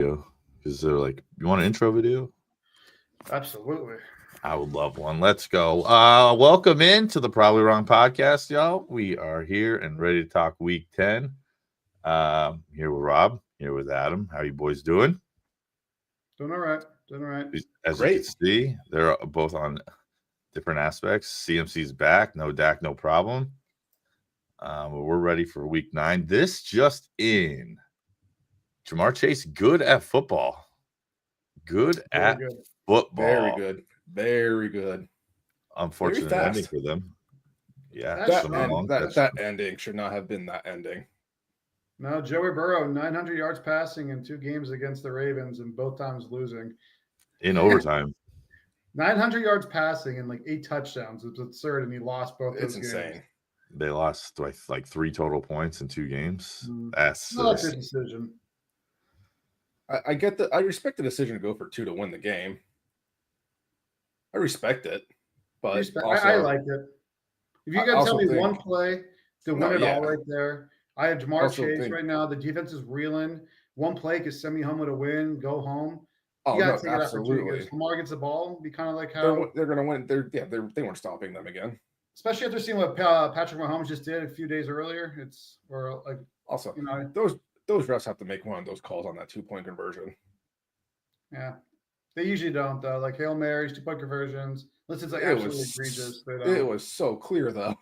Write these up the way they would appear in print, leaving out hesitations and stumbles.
because they're like, you want an intro video? Absolutely. I would love one. Let's go. Welcome in to the Probably Wrong podcast, y'all. We are here and ready to talk week 10. Here with Rob, here with Adam. How you boys doing? Doing all right. Doing all right. As Great. you can see, they're both on different aspects. CMC's back. No Dak, no problem. We're ready for week 9. This just in. Jamar Chase, good at football. Good at football. Very good. Very good. Unfortunate Very ending fast. for them. Yeah, That ending should not have been that ending. No, Joey Burrow, 900 yards passing in 2 games against the Ravens, and both times losing. in overtime. 900 yards passing and like 8 touchdowns. It's absurd, and he lost both It's those insane. games. They lost like 3 total points in 2 games. That's Not a good decision. I get that. I respect the decision to go for 2 to win the game. I respect it, but also, I like it. If you can tell me one play to win it all right there, I have Jamar Chase right now. The defense is reeling. One play could send me home with a win. Go home. Oh, you no, gotta take absolutely. it out for Lamar gets the ball. Be kind of like how they're going to win. They weren't stopping them again. Especially after seeing what Patrick Mahomes just did a few days earlier. Also, you know, those refs have to make one of those calls on that 2-point conversion. Yeah, they usually don't though. Like Hail Marys, 2-point conversions. Unless it's like absolutely egregious. It was so clear though.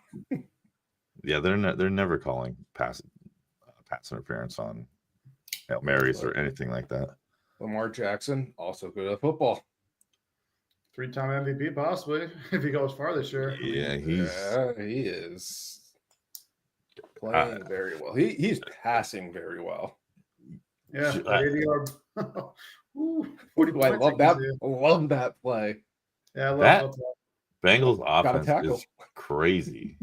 Yeah, they're never calling pass interference on Hail Marys or anything like that. Lamar Jackson, also good at football. 3-time MVP possibly if he goes far this year. Yeah, he is playing very well. He's passing very well. Yeah, 80-yard. 40 I love that. Love that play. Yeah, I love that. Bengals offense is crazy.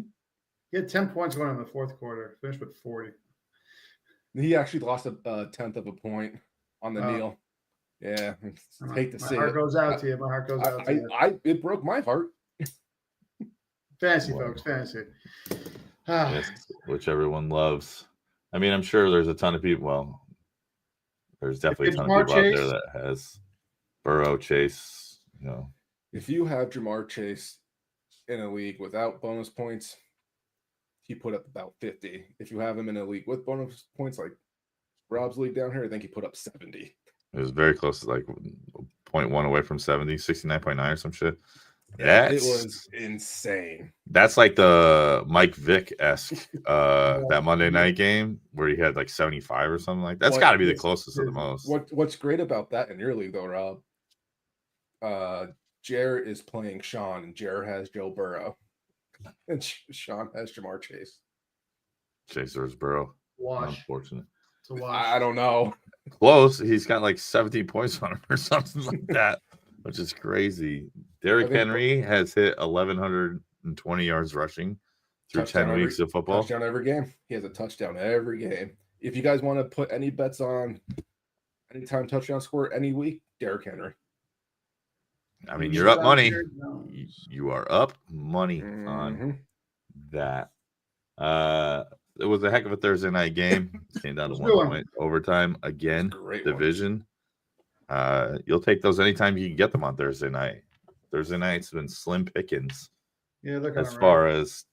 He had 10 points going in the fourth quarter. Finished with 40. He actually lost a tenth of a point on the kneel. Yeah, hate to see it. My heart goes out to you. My heart goes out to you. It broke my heart. Fantasy, folks. Fantasy. Yes, which everyone loves. I mean, I'm sure there's a ton of people. Well, there's definitely a ton of people out there that has Burrow, Chase. You know, if you have Jamar Chase in a league without bonus points, he put up about 50. If you have him in a league with bonus points, like Rob's league down here, I think he put up 70. It was very close to like 0.1 away from 70, 69.9 or some shit. Yeah, it was insane. That's like the Mike Vick-esque that Monday night game where he had like 75 or something like that. That's got to be the closest of the most. What's great about that in your league though, Rob? Jer is playing Sean, and Jer has Joe Burrow, and Sean has Jamar Chase. Chase versus Burrow. Wash. Unfortunate. I don't know. Close. He's got like 17 points on him or something like that, which is crazy. Derrick Henry has hit 1,120 yards rushing through 10 weeks of football. Touchdown every game. He has a touchdown every game. If you guys want to put any bets on anytime touchdown score any week, Derrick Henry. I mean, you're up money. You are up money on that. It was a heck of a Thursday night game. Came down to 1 point overtime again. Division. You'll take those anytime you can get them on Thursday night. Thursday night's been slim pickings. Yeah, as far as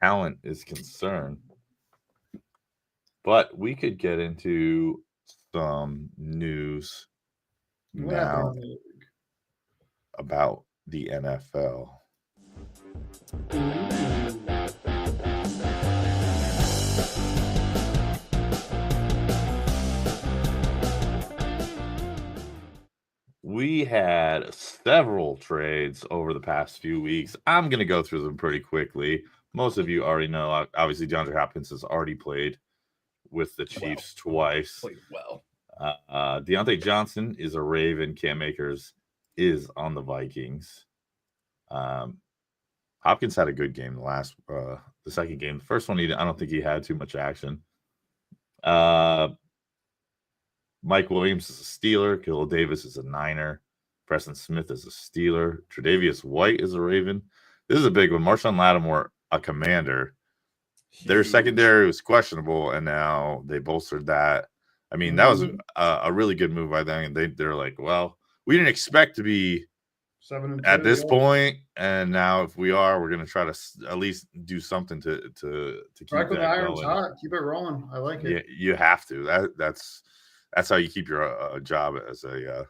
talent is concerned. But we could get into some news now about the NFL. We had several trades over the past few weeks. I'm going to go through them pretty quickly. Most of you already know, obviously, DeAndre Hopkins has already played with the Chiefs twice. Played well. Deontay Johnson is a Raven. Cam Akers is on the Vikings. Hopkins had a good game the second game. The first one, I don't think he had too much action. Mike Williams is a Steeler. Khalil Davis is a Niner. Preston Smith is a Steeler. Tre'Davious White is a Raven. This is a big one. Marshawn Lattimore, a Commander. Huge. Their secondary was questionable, and now they bolstered that. I mean, that was a really good move by them. They're like, well, we didn't expect to be 7-2 at this point, and now if we are, we're going to try to at least do something to keep Strike when the that iron's going. hot. Keep it rolling. I like it. You have to. That's how you keep your job as a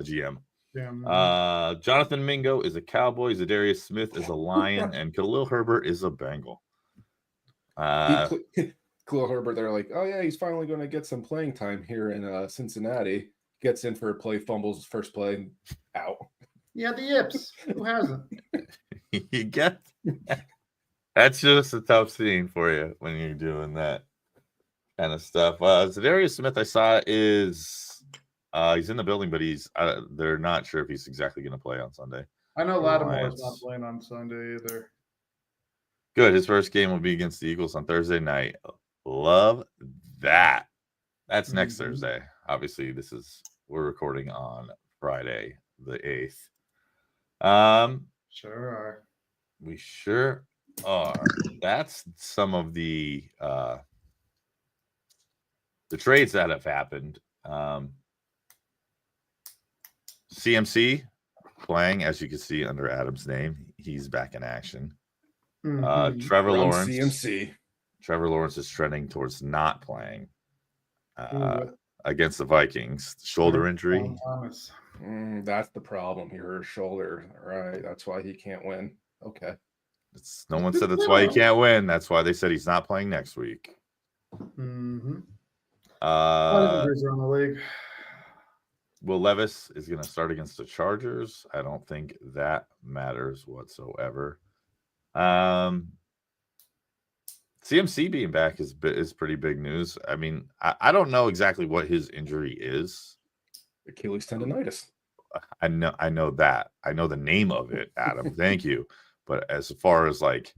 GM. Yeah. Jonathan Mingo is a Cowboy. Zadarius Smith is a Lion, and Khalil Herbert is a Bengal. Khalil Herbert, they're like, oh yeah, he's finally going to get some playing time here in Cincinnati. Gets in for a play, fumbles first play, out. Yeah, the yips. Who hasn't? You get that's just a tough scene for you when you're doing that kind of stuff. Zadarius Smith, I saw is he's in the building, but they're not sure if he's exactly going to play on Sunday. I know Lattimore's not playing on Sunday either. Good. His first game will be against the Eagles on Thursday night. Love that. That's next Thursday. Obviously, we're recording on Friday the 8th. Sure are. We sure are. That's some of the trades that have happened. CMC playing, as you can see under Adam's name. He's back in action. Trevor Lawrence. CMC. Trevor Lawrence is trending towards not playing against the Vikings. Shoulder injury. That's the problem here. Shoulder. All right. That's why he can't win. Okay. No one said that's why he can't win. That's why they said he's not playing next week. Mm-hmm. Around the league. Will Levis is going to start against the Chargers. I don't think that matters whatsoever. CMC being back is pretty big news. I mean, I don't know exactly what his injury is. Achilles tendonitis. I know that. I know the name of it, Adam. Thank you. But as far as like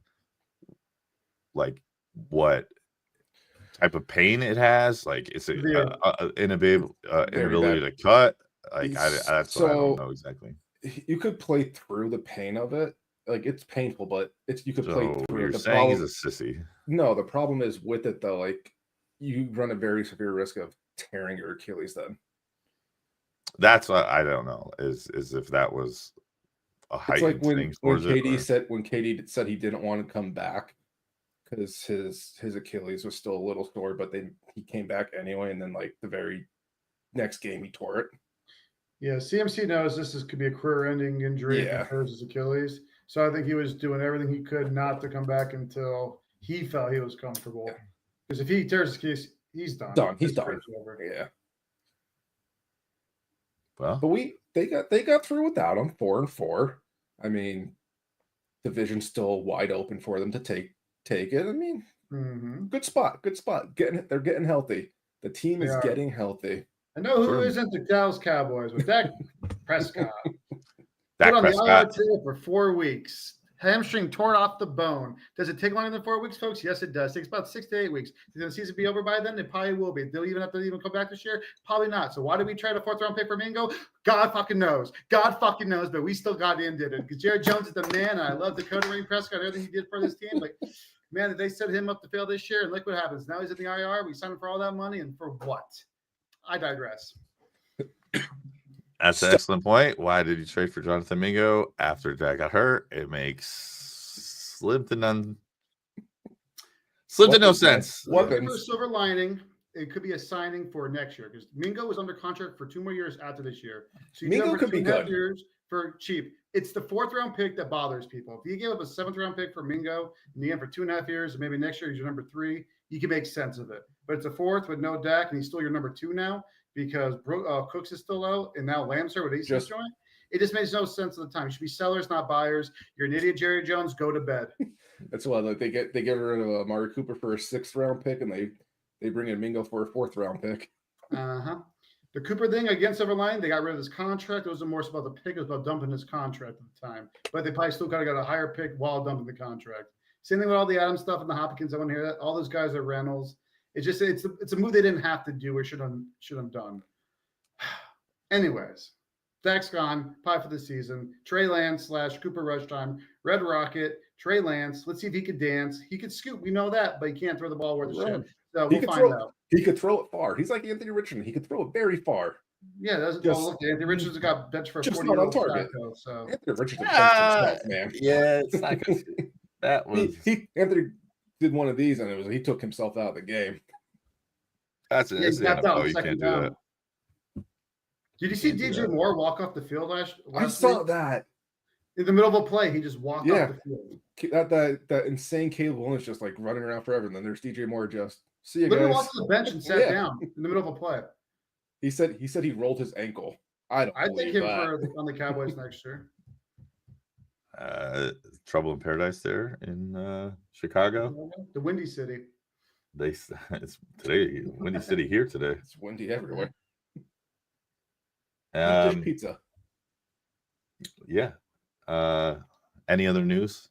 what type of pain it has, like it's an inability to cut. Like that's what I don't know exactly. You could play through the pain of it. Like it's painful, but you could play through. You're saying he's a sissy. No, the problem is with it though. Like you run a very severe risk of tearing your Achilles. Then that's what I don't know. Is if that was a heightened thing. When KD said he didn't want to come back because his Achilles was still a little sore, but then he came back anyway, and then like the very next game he tore it. Yeah, CMC knows could be a career-ending injury if he tears his Achilles. So I think he was doing everything he could not to come back until he felt he was comfortable. Because if he tears his Achilles, he's done. He's done. Yeah. Well, but they got through without him, 4-4. I mean, division's still wide open for them to take it. I mean, good spot. They're getting healthy. The team is getting healthy. I know who isn't the Dallas Cowboys with Dak Prescott. Put on the IR table for 4 weeks. Hamstring torn off the bone. Does it take longer than 4 weeks, folks? Yes, it does. It takes about 6 to 8 weeks. Is the season be over by then? It probably will be. They'll even have to come back this year? Probably not. So why did we trade a 4th round pick for Mingo? God fucking knows. But we still got in, did it. Because Jared Jones is the man, and I love Dakota Rain Prescott, everything he did for this team. But man, they set him up to fail this year, and look what happens. Now he's in the IR. We signed him for all that money, and for what? I digress. That's an excellent point. Why did you trade for Jonathan Mingo after Dak got hurt? It makes slim to no sense. For a silver lining, it could be a signing for next year because Mingo was under contract for 2 more years after this year. So Mingo could be good. Years for cheap. It's the 4th round pick that bothers people. If you give up a 7th round pick for Mingo and you have for 2.5 years, and maybe next year he's your number 3, you can make sense of it. But it's a 4th with no Dak, and he's still your number 2 now because Cooks is still out, and now Lamb's here with ACL joint. It just makes no sense at the time. You should be sellers, not buyers. You're an idiot, Jerry Jones. Go to bed. That's why they get rid of Amari Cooper for a 6th round pick, and they bring in Mingo for a 4th round pick. The Cooper thing against Everline, they got rid of his contract. It wasn't more about the pick; it was about dumping his contract at the time. But they probably still got a higher pick while dumping the contract. Same thing with all the Adams stuff and the Hopkins. I want to hear that. All those guys are Reynolds. It's a move they didn't have to do or should have done. Anyways, Dak's gone, probably for the season. Trey Lance / Cooper Rush time. Red Rocket, Trey Lance. Let's see if he could dance. He could scoot. We know that, but he can't throw the ball worth a shit. So we'll find out. He could throw it far. He's like Anthony Richardson. He could throw it very far. Yeah, that's look. Anthony Richardson got benched for 40 not on target. So Anthony Richardson himself, man. Yeah, it's not good. That was Anthony did one of these, and he took himself out of the game. That's the NFL. You can't do that. Did you see DJ Moore walk off the field last I saw week? that. In the middle of a play, he just walked off the field. That insane Caleb Williams just like running around forever, and then there's DJ Moore just see you literally guys. walked to the bench and sat down in the middle of a play. He said he rolled his ankle. I think him on the Cowboys next year. Trouble in Paradise there in Chicago. The Windy City. It's today Windy City here today. It's windy everywhere. Dish pizza. Yeah. Any other notes?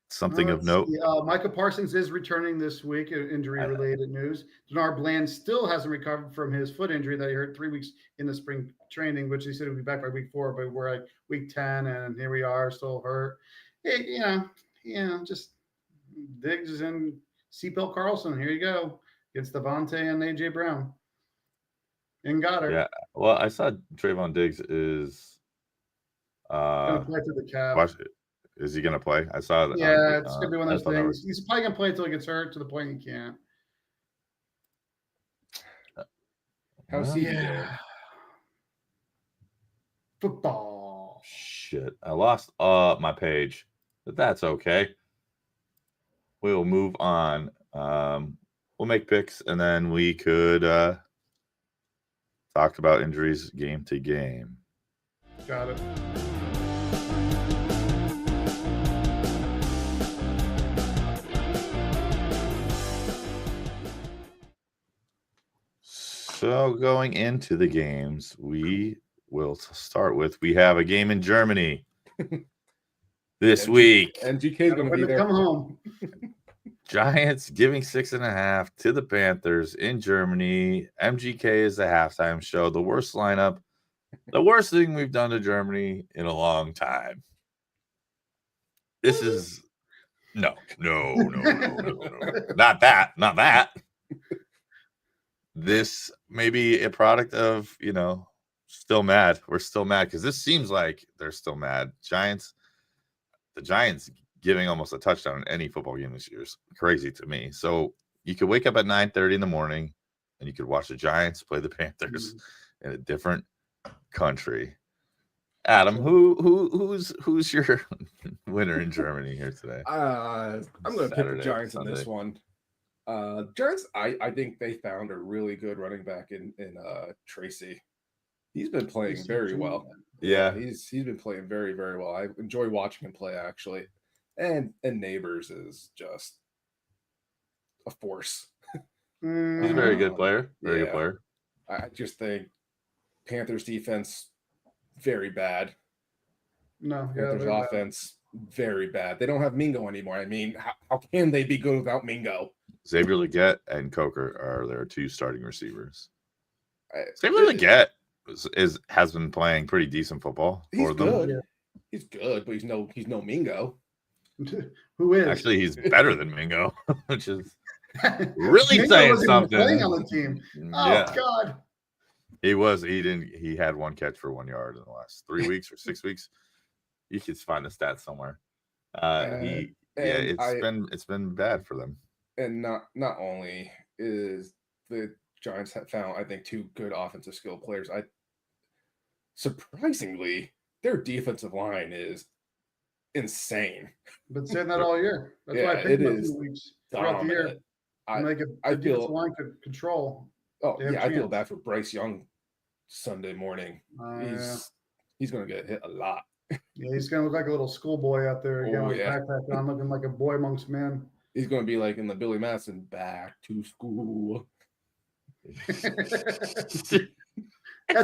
Something of note. Micah Parsons is returning this week. Injury-related news. Denard Bland still hasn't recovered from his foot injury that he hurt 3 weeks in the spring training, which he said he'll be back by week 4, but we're at week 10, and here we are, still hurt. Hey, just Diggs is in Seatbelt Carlson. Here you go. Against Devontae and A.J. Brown. And Goddard. Yeah. Well, I saw Trayvon Diggs is going to play through the calf. Is he going to play? I saw that. Yeah, it's going to be one of those things. He's probably going to play until he gets hurt to the point he can't. How's he doing? Football. Shit. I lost my page, but that's okay. We'll move on. We'll make picks, and then we could talk about injuries game to game. Got it. So going into the games, we will start with, we have a game in Germany this week. MGK is going to be there. Come home. Giants giving 6.5 to the Panthers in Germany. MGK is the halftime show. The worst lineup. The worst thing we've done to Germany in a long time. This is no. Not that. This may be a product of, still mad. We're still mad because this seems like they're still mad. The Giants giving almost a touchdown in any football game this year is crazy to me. So you could wake up at 9:30 in the morning and you could watch the Giants play the Panthers in a different country. Adam, who's your winner in Germany here today? I'm going to pick the Giants in this one. Giants, I think they found a really good running back in Tracy. He's been playing very well. Yeah, he's been playing very, very well. I enjoy watching him play, actually. And Neighbors is just a force. He's a very good player. Very good player. I just think Panthers defense very bad. Panthers offense very bad. They don't have Mingo anymore. I mean, how can they be good without Mingo? Xavier Legette and Coker are their two starting receivers. Xavier Legette has been playing pretty decent football for them. Good. Yeah. He's good, but he's no Mingo. Who is? Actually, he's better than Mingo, which is really saying something. Playing on the team. Oh God. He had one catch for 1 yard in the last 3 weeks or 6 weeks. You could find the stats somewhere. It's been bad for them. And not only is the Giants have found, I think, two good offensive skill players. Surprisingly, their defensive line is insane. Been saying that all year. That's why I picked them a few weeks throughout the year. I feel line could control. Oh yeah, I feel bad for Bryce Young Sunday morning. He's going to get hit a lot. Yeah, he's going to look like a little schoolboy out there again with a backpack on, looking like a boy amongst men. He's going to be like in the Billy Madison, back to school. That's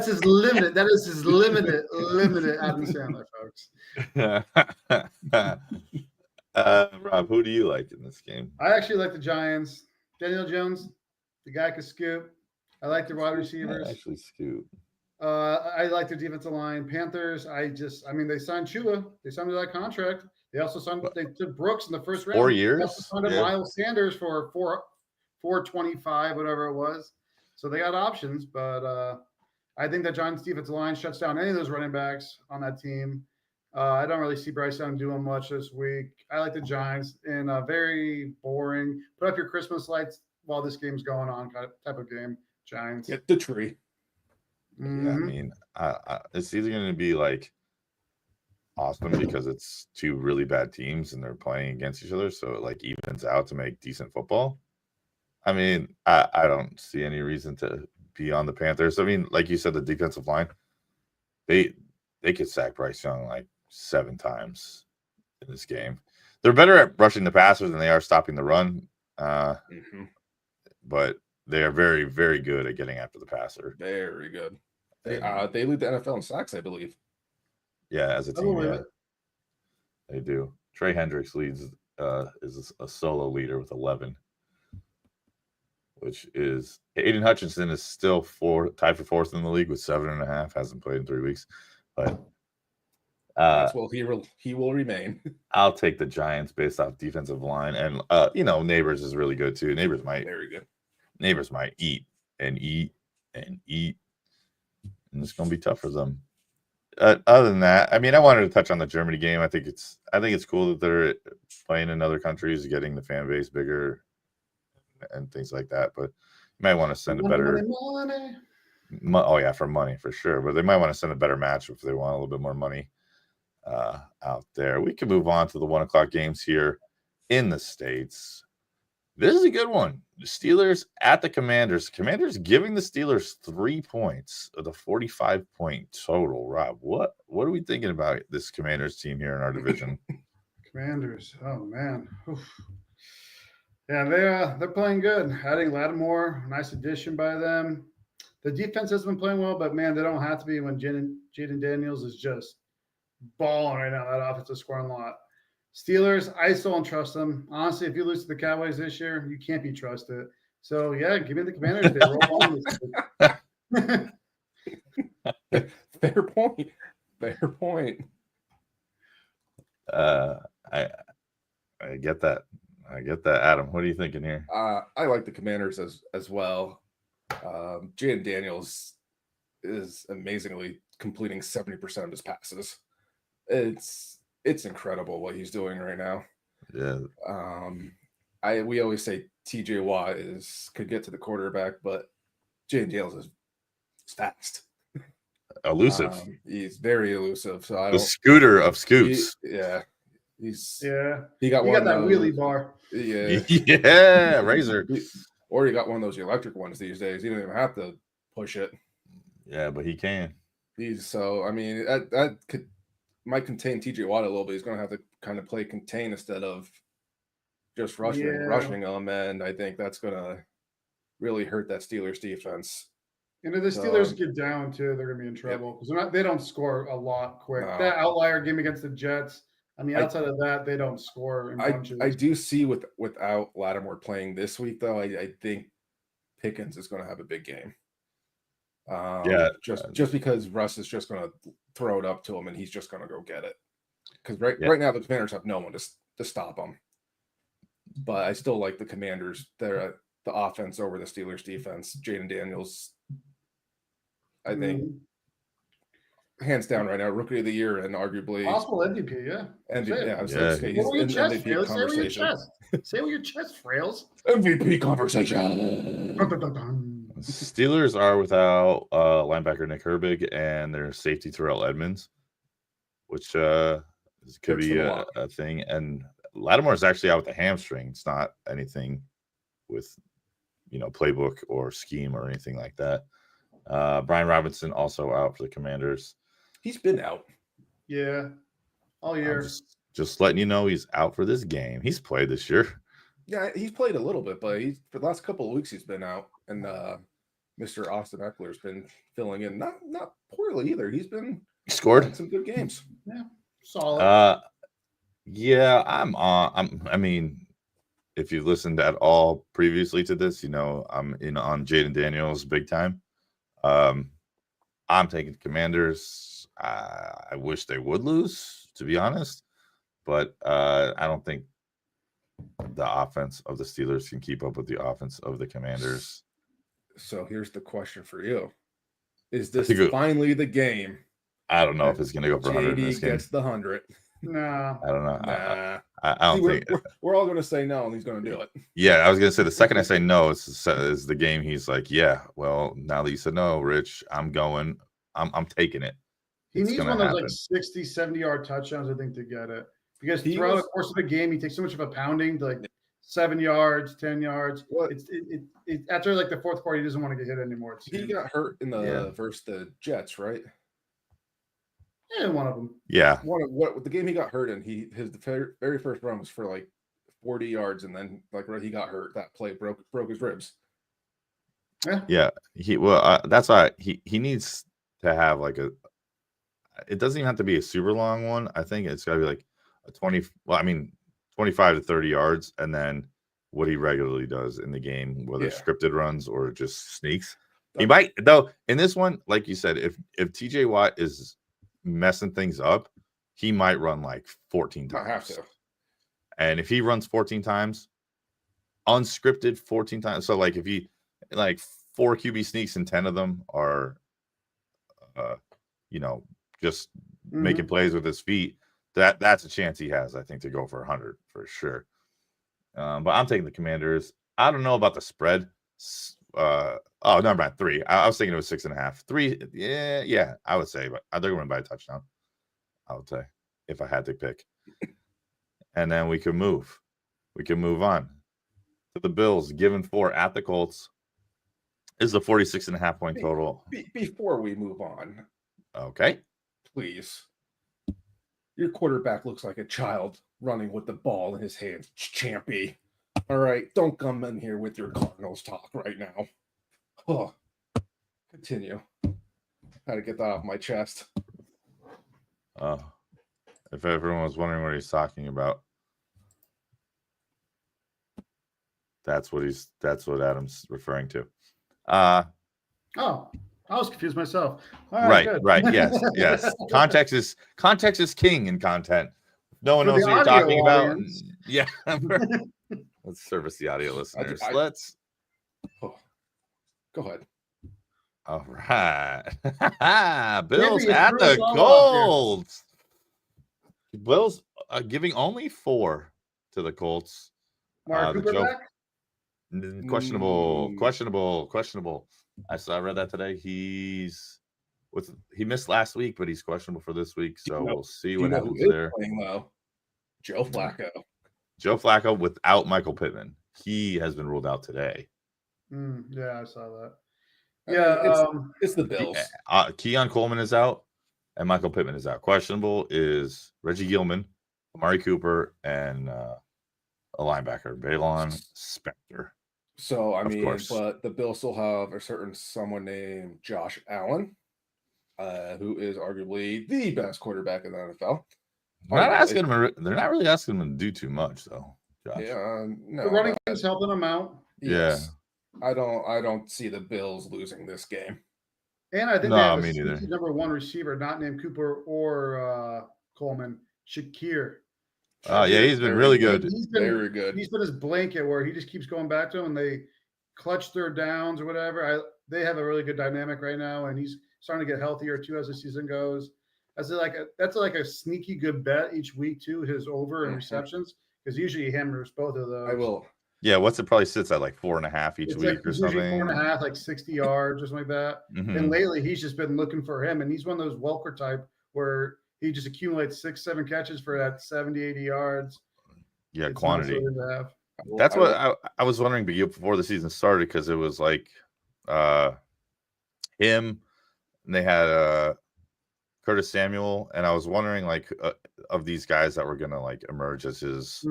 his limit. That is his limited Adam Sandler, folks. Rob, who do you like in this game? I actually like the Giants. Daniel Jones, the guy could scoop. I like the wide receivers. Actually, scoop. I like the defensive line. Panthers, they signed Chua. They signed him to that contract. They also they took Brooks in the first round. 4 years. They also signed Miles Sanders for 425, whatever it was. So they got options, but I think the Giants' defensive line shuts down any of those running backs on that team. I don't really see Bryce Young doing much this week. I like the Giants in a very boring, put up your Christmas lights while this game's going on type of game. Giants. Get the tree. Mm-hmm. Yeah, I mean, it's either going to be like awesome because it's two really bad teams and they're playing against each other, so it like evens out to make decent football. I mean, I don't see any reason to be on the Panthers. I mean, like you said, the defensive line, they could sack Bryce Young like 7 times in this game. They're better at rushing the passer than they are stopping the run. But they are very, very good at getting after the passer. Very good. They lead the NFL in sacks, I believe. Yeah, as a team, they do. Trey Hendricks leads is a solo leader with 11, which is Aiden Hutchinson is still tied for 4th in the league with 7.5. Hasn't played in 3 weeks, but well, he will remain. I'll take the Giants based off defensive line, and Neighbors is really good too. Neighbors might eat and eat and eat, and it's going to be tough for them. Other than that, I mean, I wanted to touch on the Germany game. I think it's cool that they're playing in other countries, getting the fan base bigger and things like that. But you might want to send a better money. Oh yeah, for money for sure. But they might want to send a better match if they want a little bit more money out there. We can move on to the 1:00 games here in the States. This is a good one. The Steelers at the Commanders. Commanders giving the Steelers 3 points of the 45-point total. Rob, what are we thinking about this Commanders team here in our division? Commanders. Oh man. Oof. Yeah, they're playing good. Adding Lattimore, nice addition by them. The defense has been playing well, but man, they don't have to be when Jaden Daniels is just balling right now. That offensive scoring lot. Steelers, I still don't trust them. Honestly, if you lose to the Cowboys this year, you can't be trusted. So, yeah, give me the Commanders. They roll on this Fair point. I get that. Adam, what are you thinking here? I like the Commanders as well. Jaden Daniels is amazingly completing 70% of his passes. It's incredible what he's doing right now. Yeah. We always say TJ Watt could get to the quarterback, but Jaden Daniels is fast. Elusive. He's very elusive. So the scooter of scoots. He got that wheelie bar. Yeah, razor. Or he got one of those electric ones these days. He don't even have to push it. Yeah, but he can. That might contain TJ Watt a little bit. He's going to have to kind of play contain instead of just rushing him, and I think that's going to really hurt that Steelers defense. And if the Steelers get down too, they're going to be in trouble because they don't score a lot quick. No. That outlier game against the Jets. I mean, outside of that, they don't score in bunches. I do see without Lattimore playing this week, though, I think Pickens is going to have a big game. Just because Russ is just going to throw it up to him and he's just going to go get it. Because right now the Commanders have no one to stop them. But I still like the Commanders. They're the offense over the Steelers defense. Jaden Daniels, I think, hands down right now, rookie of the year and arguably possible MVP. Yeah, MVP conversation. Say it with your chest, Frails. MVP conversation. Steelers are without linebacker Nick Herbig and their safety Terrell Edmonds, which could be a thing. And Lattimore is actually out with a hamstring. It's not anything with playbook or scheme or anything like that. Brian Robinson also out for the Commanders. He's been out. Yeah, all year. Just letting you know he's out for this game. He's played this year. Yeah, he's played a little bit, but for the last couple of weeks he's been out. And Mr. Austin Eckler's been filling in, not poorly either. He's been scored some good games. Yeah, solid. Yeah, I mean, if you've listened at all previously to this, I'm in on Jaden Daniels big time. I'm taking Commanders. I wish they would lose, to be honest, but I don't think the offense of the Steelers can keep up with the offense of the Commanders. So here's the question for you: is this finally the game? I don't know if it's going to go for 100 in this game. Gets the 100. No, I don't know. Nah. I don't think we're all going to say no, and he's going to do it. Yeah, I was going to say the second I say no, is the game. He's like, yeah, well, now that you said no, Rich, I'm going. I'm taking it. He needs one of those like 60, 70-yard touchdowns, I think, to get it. Because throughout the course of the game, he takes so much of a pounding to like 7 yards, 10 yards. After like the fourth quarter, he doesn't want to get hit anymore. He got hurt in the versus the Jets, right? Yeah, one of them. Yeah. What the game he got hurt in, the very first run was for like 40 yards, and then like he got hurt. That play broke his ribs. Yeah. That's why he needs to have like it doesn't even have to be a super long one. I think it's got to be like a 25 to 30 yards, and then what he regularly does in the game, whether scripted runs or just sneaks. He might, though, in this one, like you said, if TJ Watt is messing things up, he might run like 14 times. I have to. And if he runs 14 times, unscripted 14 times, so like if he like 4 QB sneaks and 10 of them are just making plays with his feet, that's a chance he has, I think, to go for 100 for sure. But I'm taking the Commanders. I don't know about the spread. Never mind. 3. I was thinking it was 6.5. 3. Yeah. I would say, but they're going to buy a touchdown. I would say if I had to pick. And then we can move. We can move on to the Bills. Given 4 at the Colts. Is the 46.5 point total. Before we move on, okay, please. Your quarterback looks like a child running with the ball in his hands. Champy. All right, don't come in here with your Cardinals talk right now. Oh, continue. Had to get that off my chest. If everyone was wondering what he's talking about, that's what Adam's referring to. I was confused myself. Right. Yes. Context is king in content. No one knows what you're talking about. Yeah. Let's service the audio listeners. Go ahead. All right. Bills at the Colts. Bills giving only 4 to the Colts. Questionable. I read that today. He missed last week, but he's questionable for this week. So we'll see what happens there. Joe Flacco. Joe Flacco without Michael Pittman. He has been ruled out today. Yeah, I saw that. Yeah, it's the Bills. Keon Coleman is out, and Michael Pittman is out. Questionable is Reggie Gilman, Amari Cooper, and a linebacker, Balon Spector. So, but the Bills still have a certain someone named Josh Allen, who is arguably the best quarterback in the NFL. They're not really asking him to do too much, though. Josh. Yeah, no. The running game's helping him out. Yes. Yeah. I don't see the Bills losing this game. And I think they have a number 1 receiver, not named Cooper or Coleman, Shakir. He's been really good. Very good. He's been his blanket where he just keeps going back to him, and they clutch their downs or whatever. They have a really good dynamic right now, and he's starting to get healthier too as the season goes. That's like a sneaky good bet each week too. His over and receptions, because usually he hammers both of those. I will. Yeah, it probably sits at like 4.5 each week or something. 4.5, like 60 yards or something like that. And lately he's just been looking for him, and he's one of those Welker type where he just accumulates 6-7 catches for that 70-80 yards. Yeah, it's quantity. That's what I was wondering before the season started, because it was like him, and they had Curtis Samuel, and I was wondering like of these guys that were gonna like emerge as his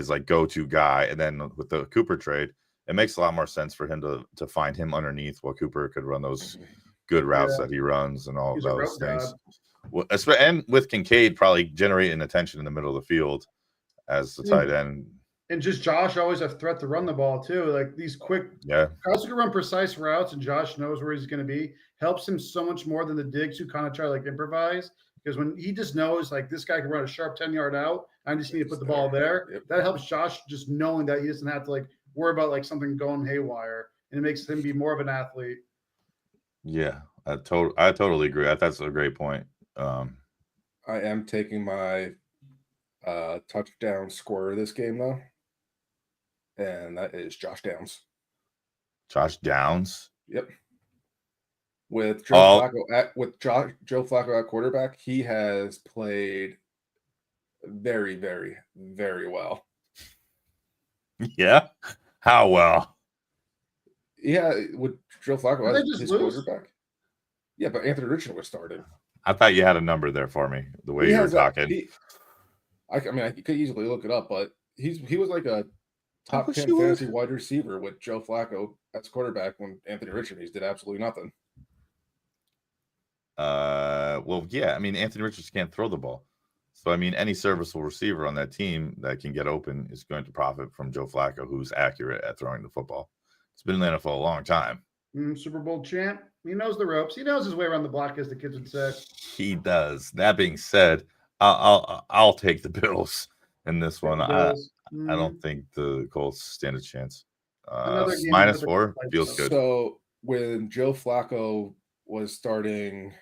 like go-to guy, and then with the Cooper trade, it makes a lot more sense for him to find him underneath while Cooper could run those good routes that he runs and all of those things. And with Kincaid probably generating attention in the middle of the field as the tight end. And just Josh always a threat to run the ball too. Like these quick, also can run precise routes, and Josh knows where he's going to be. Helps him so much more than the Diggs who kind of try to like improvise, because when he just knows like this guy can run a sharp 10-yard out, I just need to put the ball there. Yep. That helps Josh just knowing that he doesn't have to like worry about like something going haywire, and it makes him be more of an athlete. Yeah, I totally agree. That's a great point. I am taking my touchdown scorer this game though, and that is Josh Downs. Josh Downs. Yep. With Joe Flacco at quarterback, he has played very, very, very well. Yeah, how well? Yeah, with Joe Flacco as his lose? quarterback. Yeah, but Anthony Richardson was starting. I thought you had a number there for me. The way you were talking. I could easily look it up, but he was like a top 10 fantasy wide receiver with Joe Flacco as quarterback when Anthony Richardson did absolutely nothing. Well, yeah. I mean, Anthony Richardson can't throw the ball, so I mean, any serviceable receiver on that team that can get open is going to profit from Joe Flacco, who's accurate at throwing the football. It's been in the NFL a long time. Super Bowl champ. He knows the ropes. He knows his way around the block, as the kids would say. He does. That being said, I'll take the Bills in this one. I don't think the Colts stand a chance. -4 feels good. So when Joe Flacco was starting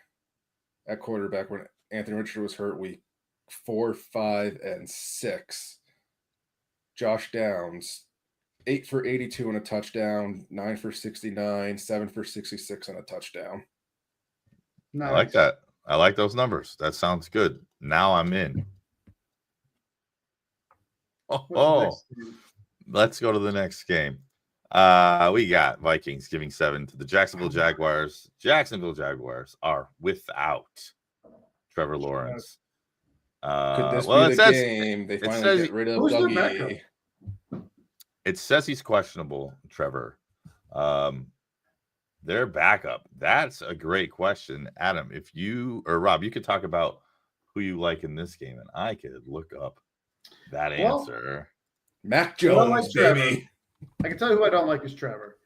at quarterback, when Anthony Richardson was hurt week 4, 5, and 6, Josh Downs 8 for 82 and a touchdown, 9 for 69, 7 for 66 and a touchdown. Nice. I like that. I like those numbers. That sounds good. Now I'm in. Let's go to the next game. We got Vikings giving 7 to the Jacksonville Jaguars. Jacksonville Jaguars are without Trevor Lawrence. Could this be the game they finally get rid of Dougie? It says he's questionable, Trevor. Their backup. That's a great question. Adam, if you or Rob, you could talk about who you like in this game, and I could look up that answer. Mac Jones, baby. I can tell you who I don't like is Trevor.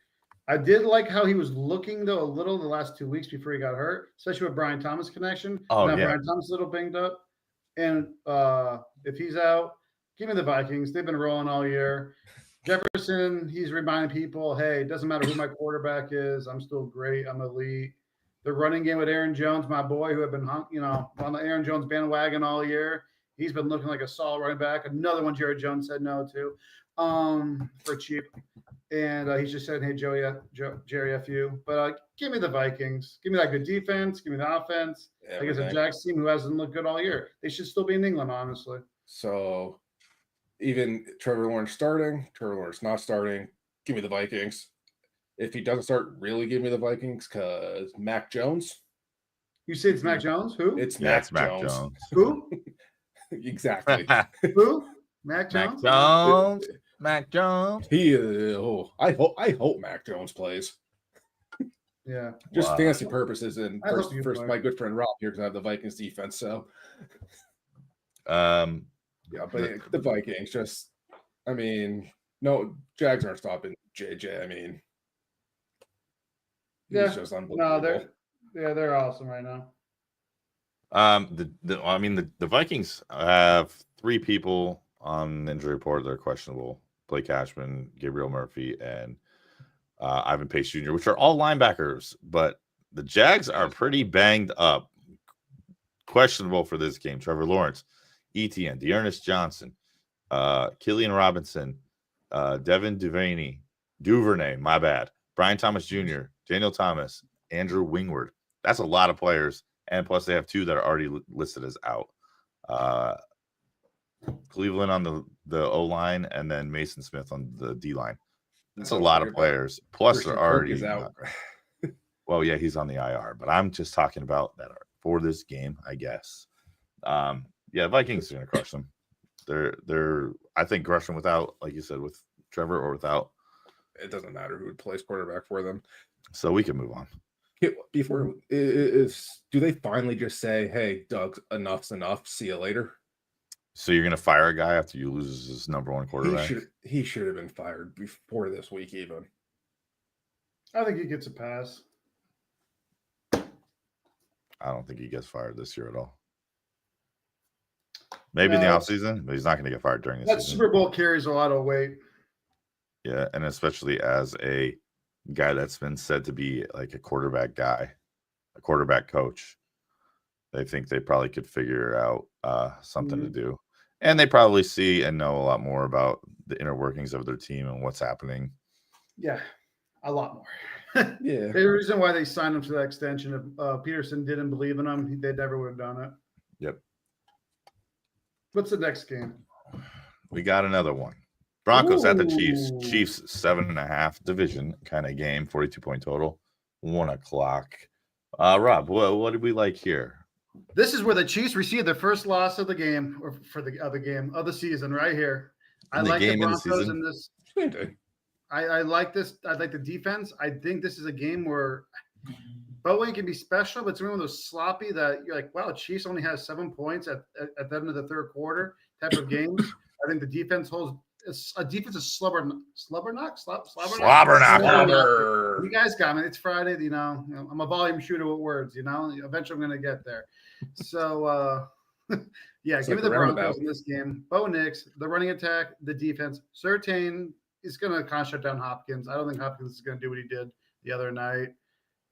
I did like how he was looking, though, a little the last 2 weeks before he got hurt, especially with Brian Thomas connection. Oh, yeah. Brian Thomas is a little banged up. And if he's out, give me the Vikings. They've been rolling all year. Jefferson, he's reminding people, hey, it doesn't matter who my quarterback is. I'm still great. I'm elite. The running game with Aaron Jones, my boy, who had been on the Aaron Jones bandwagon all year. He's been looking like a solid running back. Another one Jared Jones said no to for cheap. And he's just saying, hey, Jerry, F you. But give me the Vikings. Give me that good defense. Give me the offense. I guess a Jags team who hasn't looked good all year. They should still be in England, honestly. So even Trevor Lawrence starting, Trevor Lawrence not starting, give me the Vikings. If he doesn't start, really give me the Vikings because Mac Jones. You say it's Mac Jones? Who? It's Mac Jones. Who? Exactly. Who? Mac Jones? Mac Jones. I hope Mac Jones plays. Yeah. Just fantasy purposes. And first my good friend Rob here because I have the Vikings defense. So yeah, but the Vikings just, I mean, no, Jags aren't stopping JJ. I mean, he's just unbelievable. No, they're awesome right now. The Vikings have 3 people on the injury report that are questionable: Blake Cashman, Gabriel Murphy, and Ivan Pace Jr., which are all linebackers. But the Jags are pretty banged up, questionable for this game. Trevor Lawrence, Etienne, Dearness Johnson, Killian Robinson, Devin Duvernay, my bad, Brian Thomas Jr., Daniel Thomas, Andrew Wingward. That's a lot of players, and plus they have 2 that are already listed as out. Cleveland on the O-line, and then Mason Smith on the D-line. That's a lot of players. Plus they're already out. Well, yeah, he's on the IR, but I'm just talking about that for this game, I guess. Vikings are going to crush them. They're I think crush them without, like you said, with Trevor or without. It doesn't matter who plays quarterback for them. So we can move on. Before do they finally just say, "Hey, Doug, enough's enough. See you later"? So you're going to fire a guy after you lose his number 1 quarterback? He should have been fired before this week, even. I think he gets a pass. I don't think he gets fired this year at all. Maybe in the offseason, but he's not going to get fired during the that season. Super Bowl carries a lot of weight. Yeah, and especially as a guy that's been said to be like a quarterback guy, a quarterback coach. They think they probably could figure out something to do. And they probably see and know a lot more about the inner workings of their team and what's happening. Yeah, a lot more. Yeah. The reason why they signed him to that extension, if Peterson didn't believe in him, they never would have done it. Yep. What's the next game? We got another one. Broncos at the Chiefs. Ooh. Chiefs 7.5 division kind of game, 42-point total, 1 o'clock. Rob, what did we like here? This is where the Chiefs received their first loss of the game, or for the other game of the season, right here. I like the Broncos in this. I like this. I like the defense. I think this is a game where Bowen can be special, but it's one of those sloppy that you're like, wow, Chiefs only has 7 points at the end of the third quarter type of games. I think the defense holds. A defense is slobber knock. You guys got me. It's Friday. I'm a volume shooter with words. Eventually I'm going to get there. So, yeah, give me the Broncos in this game. Bo Nix, the running attack, the defense. Surtain is going to kind of shut down Hopkins. I don't think Hopkins is going to do what he did the other night.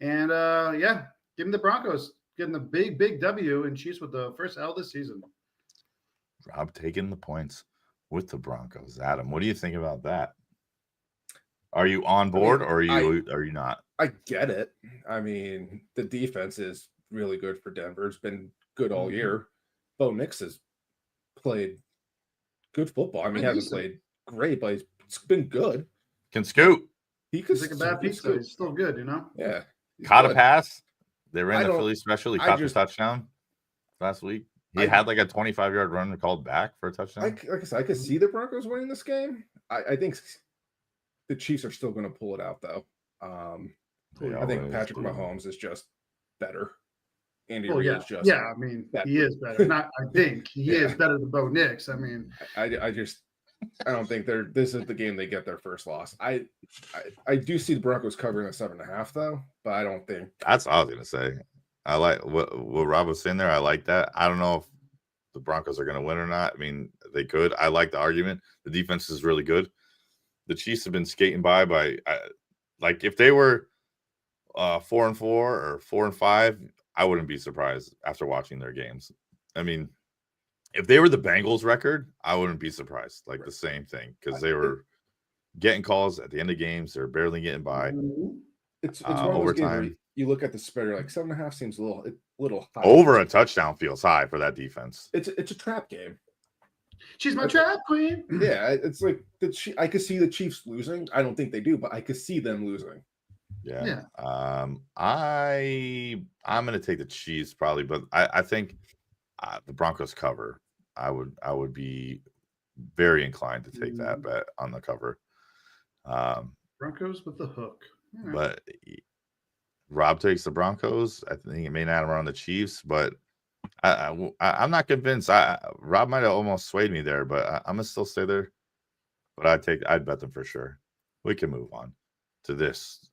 And, yeah, give him the Broncos. Getting the big W and Chiefs with the first L this season. Rob taking the points with the Broncos. Adam, what do you think about that? Are you on board or are you not? I get it. I mean, the defense is really good for Denver. It's been good all year. Bo Nix has played good football. I mean, he hasn't played great, but it's been good. Can scoot. He's like a bad pizza. He's still good, Yeah. Caught a pass. They ran the Philly special. He caught the touchdown last week. He had like a 25-yard run called back for a touchdown. Like I said, I could see the Broncos winning this game. I think the Chiefs are still going to pull it out, though. I think Patrick Mahomes is just better. Andy Reid is just I mean, better. He is better. Not I think he is better than Bo Nix. I mean, I don't think this is the game they get their first loss. I do see the Broncos covering a 7.5 though, but I don't think that's all I was gonna say. I like what Rob was saying there. I like that. I don't know if the Broncos are going to win or not. I mean, they could. I like the argument. The defense is really good. The Chiefs have been skating by like if they were 4-4 or 4-5, I wouldn't be surprised after watching their games. I mean, if they were the Bengals record, I wouldn't be surprised. Like the same thing because they were getting calls at the end of games. They're barely getting by. It's one of those games where you look at the spread, you're like 7.5 seems a little high. Over a touchdown feels high for that defense. It's a trap game. She's my trap queen. Yeah, it's like I could see the Chiefs losing. I don't think they do, but I could see them losing. Yeah. I'm gonna take the Chiefs probably, but I think the Broncos cover. I would be very inclined to take that bet on the cover. Broncos with the hook. Right. But Rob takes the Broncos. I think it may not around the Chiefs, but I'm not convinced. Rob might have almost swayed me there, but I'm gonna still stay there. But I'd bet them for sure. We can move on to this.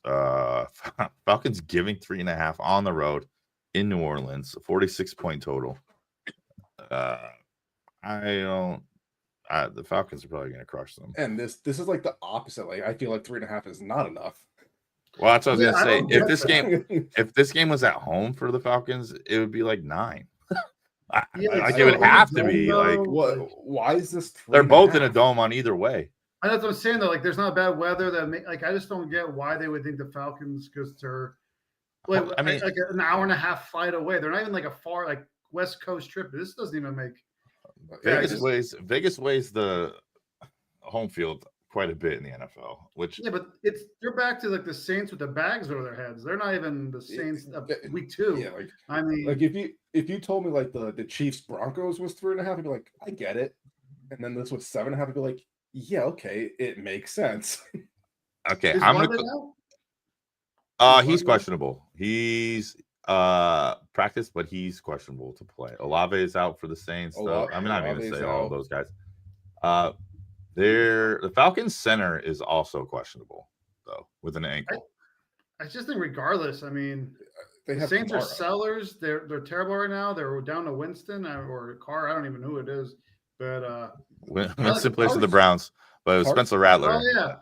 Falcons giving 3.5 on the road in New Orleans, 46-point total. The Falcons are probably going to crush them. And this is like the opposite. Like I feel like 3.5 is not enough. Well, that's what I was going to say. If this game was at home for the Falcons, it would be like 9. It would have to be like. Why is this? They're both in a dome on either way. And that's what I'm saying though. Like, there's not bad weather I just don't get why they would think the Falcons because they're like an hour and a half flight away. They're not even like a far West Coast trip. This doesn't even make. Vegas weighs the home field quite a bit in the NFL. But they're back to like the Saints with the bags over their heads. They're not even the Saints of week 2. Yeah, if you told me like the Chiefs Broncos was 3.5, I'd be like, I get it. And then this was 7.5, I'd be like, yeah, okay, it makes sense. Okay, he's questionable. He's practiced, but he's questionable to play. Olave is out for the Saints. I'm not even going to say all of those guys. The Falcons center is also questionable though with an ankle. I just think regardless, I mean, They have Saints tomorrow. are sellers. They're terrible right now. They're down to Winston or Carr. I don't even know who it is. But Winston plays for the Browns, but it was Spencer Rattler. Oh yeah.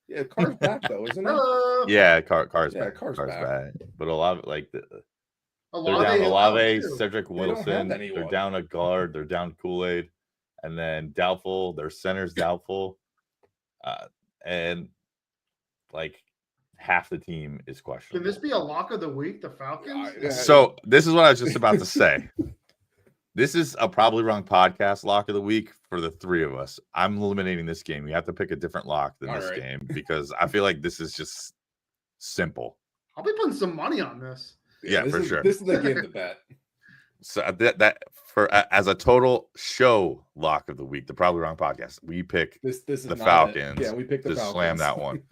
Yeah, Carr's back though, isn't he? Hello. Yeah, Carr's Yeah, back. Carr's back. back. But a lot of they're Olave, down Olave, Cedric They don't have Wilson. anyone. They're down a guard. They're down Kool-Aid, and then doubtful. Their center's doubtful, and like half the team is questionable. Can this be a lock of the week? The Falcons. So this is what I was just about to say. This is a Probably Wrong podcast lock of the week for the three of us. I'm eliminating this game. You have to pick a different lock than this game because I feel like this is just simple. I'll be putting some money on this. Yeah, for sure. This is the game to bet. So that for as a total show lock of the week, the Probably Wrong podcast, we pick This is the not Falcons. Yeah, we picked the to Falcons. slam that one.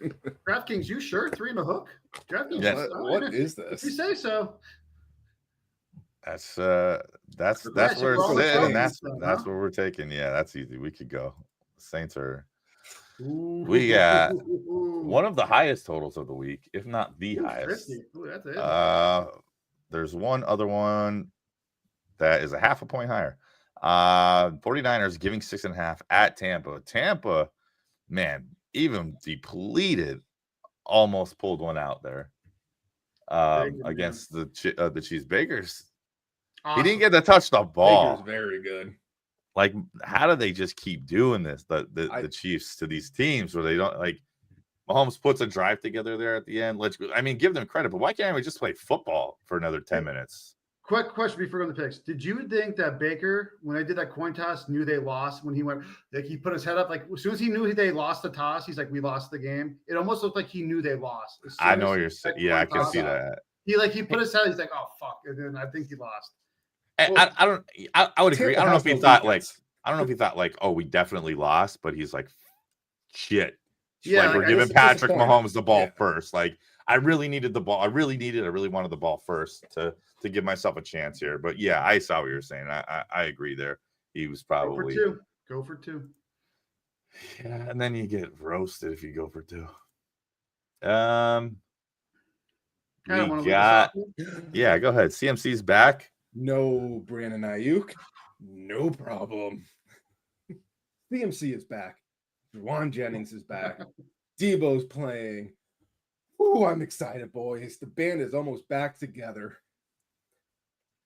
DraftKings, you sure? 3 in the hook? DraftKings. Yes. What is this? If you say so. That's where it's sitting. That's where we're taking. Yeah, that's easy. We could go. Saints are. We got one of the highest totals of the week, if not the highest. That's it. There's one other one that is a half a point higher. 49ers giving 6.5 at Tampa. Tampa, man, even depleted, almost pulled one out there against the Chiefs. Baker's. Awesome. He didn't get to touch the ball. Baker's very good. Like, how do they just keep doing this? The Chiefs to these teams where they don't like. Mahomes puts a drive together there at the end. Give them credit, but why can't we just play football for another 10 minutes? Quick question before we go to the picks. Did you think that Baker, when they did that coin toss, knew they lost when he went, like he put his head up, like as soon as he knew they lost the toss, he's like, we lost the game. It almost looked like he knew they lost. I know what you're saying. Yeah, I can see that. He put his head, he's like, oh fuck. And then I think he lost. Well, I would agree. I don't know if he thought like, oh, we definitely lost, but he's like, shit. Yeah, like we're giving Patrick Mahomes the ball first. Like, I really needed the ball. I really wanted the ball first to give myself a chance here. But yeah, I saw what you were saying. I agree there. He was probably go for two. Yeah, and then you get roasted if you go for 2. Yeah, go ahead. CMC's back. No Brandon Ayuk. No problem. CMC is back. Juwan Jennings is back. Debo's playing. Ooh, I'm excited, boys. The band is almost back together.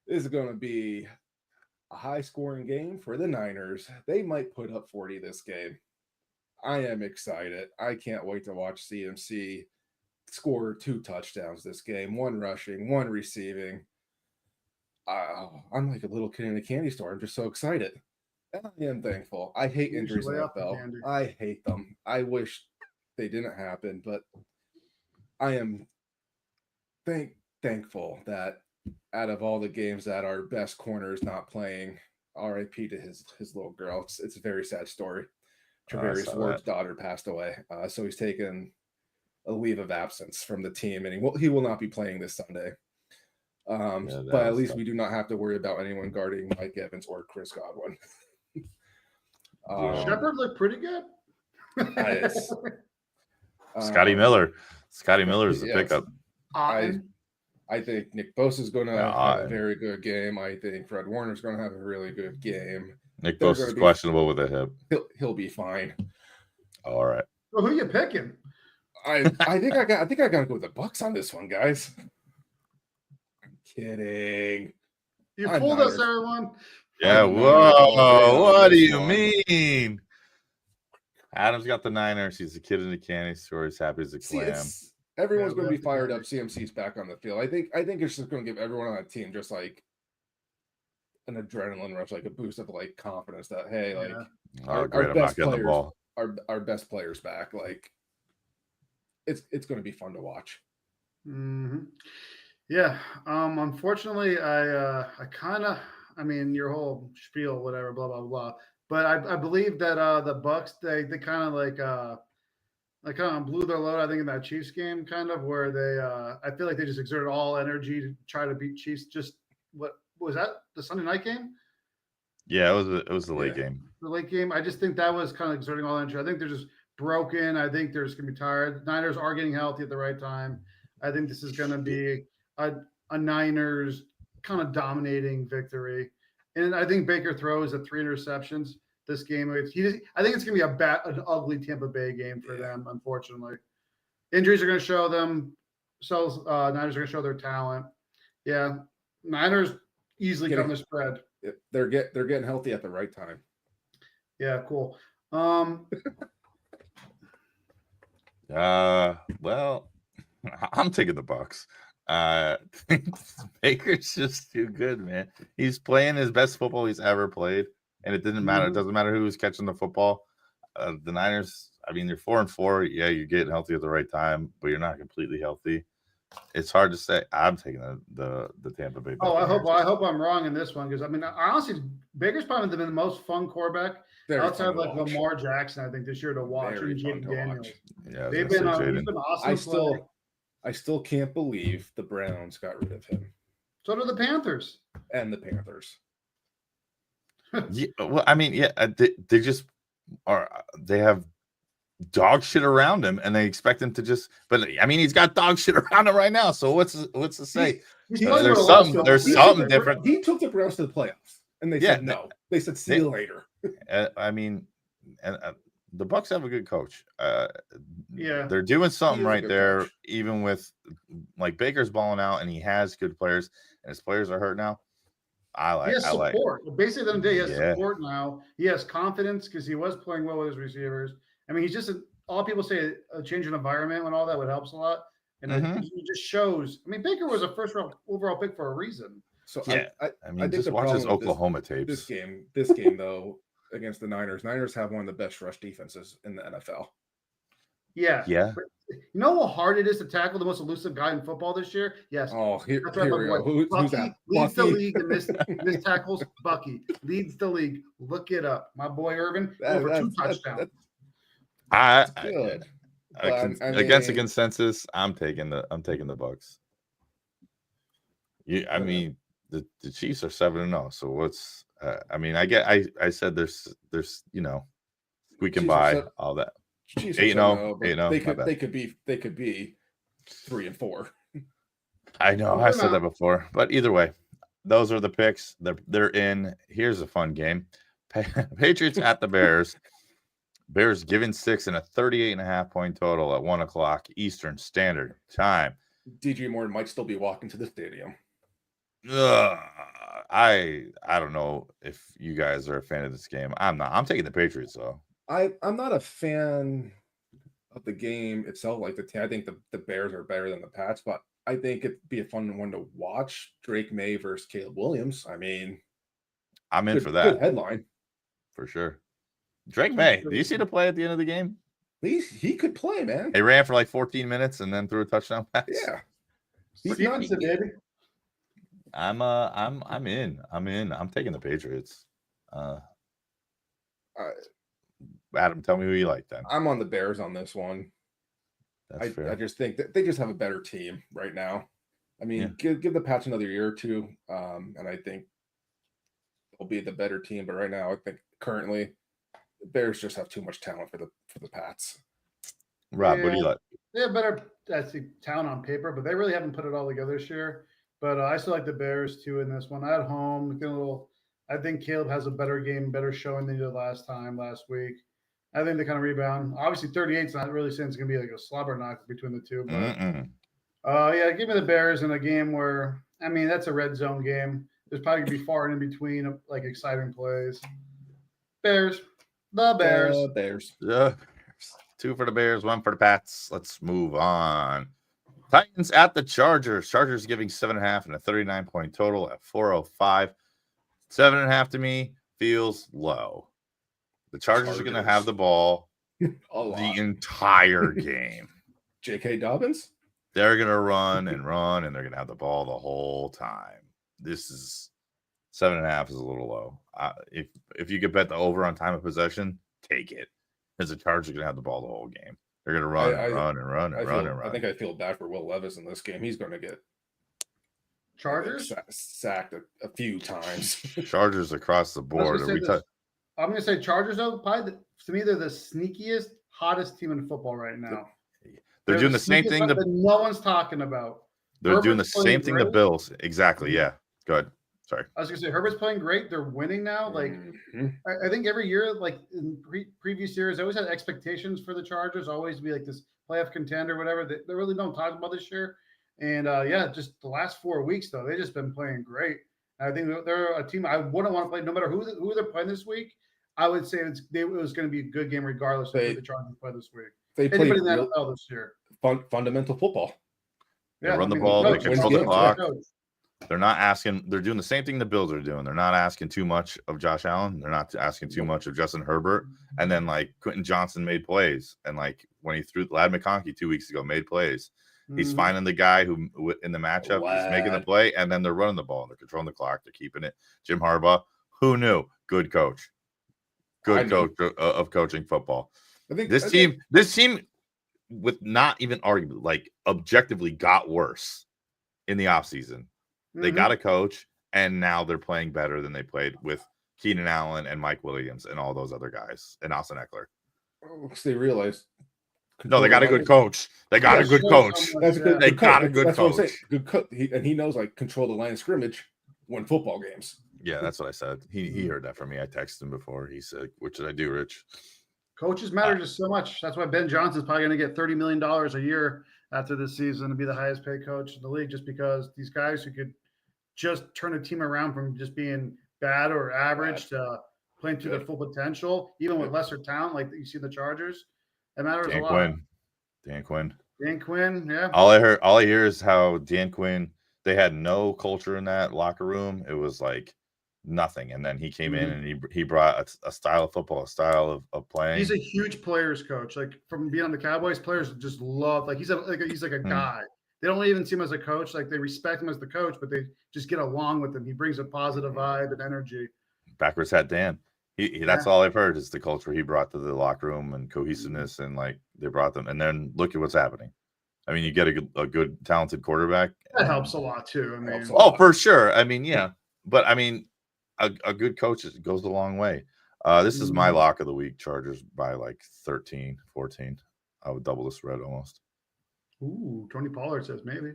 This is going to be a high-scoring game for the Niners. They might put up 40 this game. I am excited. I can't wait to watch CMC score 2 touchdowns this game. 1 rushing, 1 receiving. I'm like a little kid in a candy store. I'm just so excited. And I am thankful. I hate injuries in the NFL. I hate them. I wish they didn't happen, but I am thankful that out of all the games that our best corner is not playing, RIP to his little girl. It's a very sad story. Travarius Ward's daughter passed away, so he's taken a leave of absence from the team, and he will not be playing this Sunday. But at least we do not have to worry about anyone guarding Mike Evans or Chris Godwin. Shepard looked pretty good. Scotty Miller. Scotty Miller is the pickup. I think Nick Bosa is going to have a very good game. I think Fred Warner is going to have a really good game. Nick Bosa is questionable with a hip. He'll be fine. All right. Well, who are you picking? I think I got to go with the Bucks on this one, guys. I'm kidding. You fooled us, everyone. Yeah. Whoa. What do you mean? Adam's got the Niners. He's a kid in a candy store. He's happy as a clam. Everyone's going to be fired up. CMC's back on the field. I think it's just going to give everyone on that team just like an adrenaline rush, like a boost of like confidence that our best players, our best players back. Like it's going to be fun to watch. Mm-hmm. Yeah. Unfortunately, your whole spiel, whatever, blah blah blah. But I believe that the Bucks they kind of blew their load, I think, in that Chiefs game, kind of where they I feel like they just exerted all energy to try to beat Chiefs. Just what was that, the Sunday night game? Yeah, it was the late game. The late game. I just think that was kind of exerting all energy. I think they're just broken. I think they're just gonna be tired. The Niners are getting healthy at the right time. I think this is gonna be a Niners kind of dominating victory. And I think Baker throws at 3 interceptions this game. I think it's going to be an ugly Tampa Bay game for them, unfortunately. Injuries are going to show them. So Niners are going to show their talent. Yeah, Niners easily come to spread. They're getting healthy at the right time. Yeah, cool. Well, I'm taking the Bucks. Baker's just too good, man. He's playing his best football he's ever played, and it didn't matter. It doesn't matter who's catching the football. The Niners, I mean, they're 4-4. Yeah, you're getting healthy at the right time, but you're not completely healthy. It's hard to say. I'm taking the Tampa Bay. I hope I'm wrong in this one because I mean, honestly, Baker's probably been the most fun quarterback outside of like Lamar Jackson. I think this year to watch. Yeah, they've been awesome. I still can't believe the Browns got rid of him. So do the Panthers. And the Panthers. Yeah, well, I mean, yeah, they just are. They have dog shit around him, and they expect him to just. But I mean, he's got dog shit around him right now. So what's to say? There's something different. He took the Browns to the playoffs, and they said no. They said see you later. I mean, and the Bucks have a good coach. Yeah, they're doing something right there. Coach. Even with like Baker's balling out, and he has good players, and his players are hurt now. He has support. Basically, at the end of the day, he has support now. He has confidence because he was playing well with his receivers. I mean, he's just all people say a change in environment and all that would helps a lot. And it just shows. I mean, Baker was a first-round overall pick for a reason. So yeah, I mean, just watch his Oklahoma tapes. This game though, against the Niners. Niners have one of the best rush defenses in the NFL. Yeah. But you know how hard it is to tackle the most elusive guy in football this year? Yes. Oh, here we go. Who's that? Leads the league in missed tackles. Bucky leads the league. Look it up. My boy Irvin over 2 touchdowns. Good. Against the consensus, I'm taking the Bucks. I mean, the Chiefs are 7-0. So what's? I mean, I said there's we can buy all that. 8-0, 8-0. They could be 3-4. I know. I said that before, but either way, those are the picks. They're in. Here's a fun game: Patriots at the Bears. Bears given 6 and a 38.5 point total at 1:00 Eastern Standard Time. DJ Moore might still be walking to the stadium. I don't know if you guys are a fan of this game. I'm not. I'm taking the Patriots though. I'm not a fan of the game itself. Like I think the Bears are better than the Pats, but I think it'd be a fun one to watch. Drake May versus Caleb Williams. I mean, I'm in for that. Good headline for sure. Drake May. Do you see the play at the end of the game? He could play, man. He ran for like 14 minutes and then threw a touchdown pass. Yeah, he's nuts, baby. I'm in. I'm taking the Patriots. Adam, tell me who you like then. I'm on the Bears on this one. That's fair. I just think that they just have a better team right now. I mean, give the Pats another year or two, and I think they'll be the better team. But right now, I think currently the Bears just have too much talent for the Pats. Rob, what do you like? They have better talent on paper, but they really haven't put it all together this year. But I still like the Bears too in this one. At home, I think Caleb has a better game, better showing than he did last week. I think they kind of rebound. Obviously, 38's not really saying it's going to be like a slobber knock between the two. But give me the Bears in a game where, I mean, that's a red zone game. There's probably going to be far in between like exciting plays. Bears. The Bears. The Bears. Yeah. 2 for the Bears, 1 for the Pats. Let's move on. Titans at the Chargers. Chargers giving 7.5 and a 39 point total at 4:05. 7.5 to me feels low. The Chargers are going to have the ball the entire game. J.K. Dobbins? They're going to run, and they're going to have the ball the whole time. This is 7.5 is a little low. If you could bet the over on time of possession, take it. Because the Chargers are going to have the ball the whole game. They're going to run and run. I think I feel bad for Will Levis in this game. He's going to get Chargers sacked a few times. Chargers across the board. I'm going to say Chargers, though. Probably to me, they're the sneakiest, hottest team in football right now. They're doing the same thing. That no one's talking about. They're doing the same thing the Bills. Exactly. Yeah. Go ahead. Sorry. I was gonna say Herbert's playing great. They're winning now. Like I think every year, like in previous years, I always had expectations for the Chargers, always to be like this playoff contender, whatever. They really don't talk about this year. And just the last 4 weeks though, they've just been playing great. And I think they're a team I wouldn't want to play no matter who they're playing this week. I would say it was going to be a good game regardless of who the Chargers play this week. They play in the NFL this year. Fundamental football. They run the ball. They control the clock. They're not asking. They're doing the same thing the Bills are doing. They're not asking too much of Josh Allen. They're not asking too much of Justin Herbert. And then like Quentin Johnson made plays, and like when he threw Lad McConkey 2 weeks ago, made plays. He's finding the guy who in the matchup is making the play, and then they're running the ball. They're controlling the clock. They're keeping it. Jim Harbaugh, who knew? Good coach. Good coach of coaching football. I think this team, with not even argument, like objectively got worse in the offseason. They got a coach, and now they're playing better than they played with Keenan Allen and Mike Williams and all those other guys and Austin Eckler. Because they realized. No, they got a good coach. They got a good coach. They got a good coach. Good coach. And he knows like control the line of scrimmage, win football games. Yeah, that's what I said. He heard that from me. I texted him before. He said, "What should I do, Rich?" Coaches matter just so much. That's why Ben Johnson's probably going to get $30 million a year after this season to be the highest paid coach in the league, just because these guys who could just turn a team around from just being bad or average to playing to their full potential, even with lesser talent, like you see the Chargers. That matters a lot. Dan Quinn. Yeah. All I hear is how Dan Quinn, they had no culture in that locker room. It was like nothing. And then he came in and he brought a style of football, a style of playing. He's a huge players coach. Like from being on the Cowboys, players just love, like he's like a guy. They don't even see him as a coach. Like they respect him as the coach, but they just get along with him. He brings a positive vibe and energy. Backwards hat Dan. That's all I've heard is the culture he brought to the locker room and cohesiveness, and like they brought them. And then look at what's happening. I mean, you get a good, talented quarterback. That helps a lot too. I mean, for sure. I mean, yeah, but I mean, a good coach goes a long way. This is my lock of the week. Chargers by like 13, 14. I would double the spread almost. Ooh, Tony Pollard says maybe.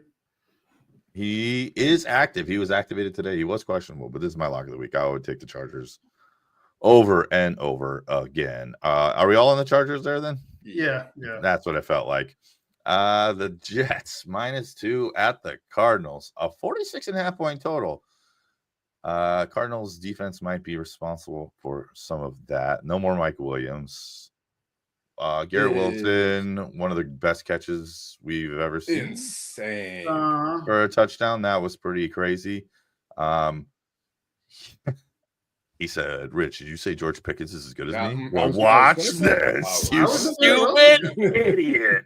He is active. He was activated today. He was questionable, but this is my lock of the week. I would take the Chargers over and over again. Are we all on the Chargers there then? Yeah. That's what it felt like. The Jets -2 at the Cardinals, a 46.5 point total. Cardinals defense might be responsible for some of that. No more Mike Williams. Garrett Wilson, one of the best catches we've ever seen. Insane. For a touchdown. That was pretty crazy. He said, "Rich, did you say George Pickens is as good as me?" Well, watch this, you stupid idiot.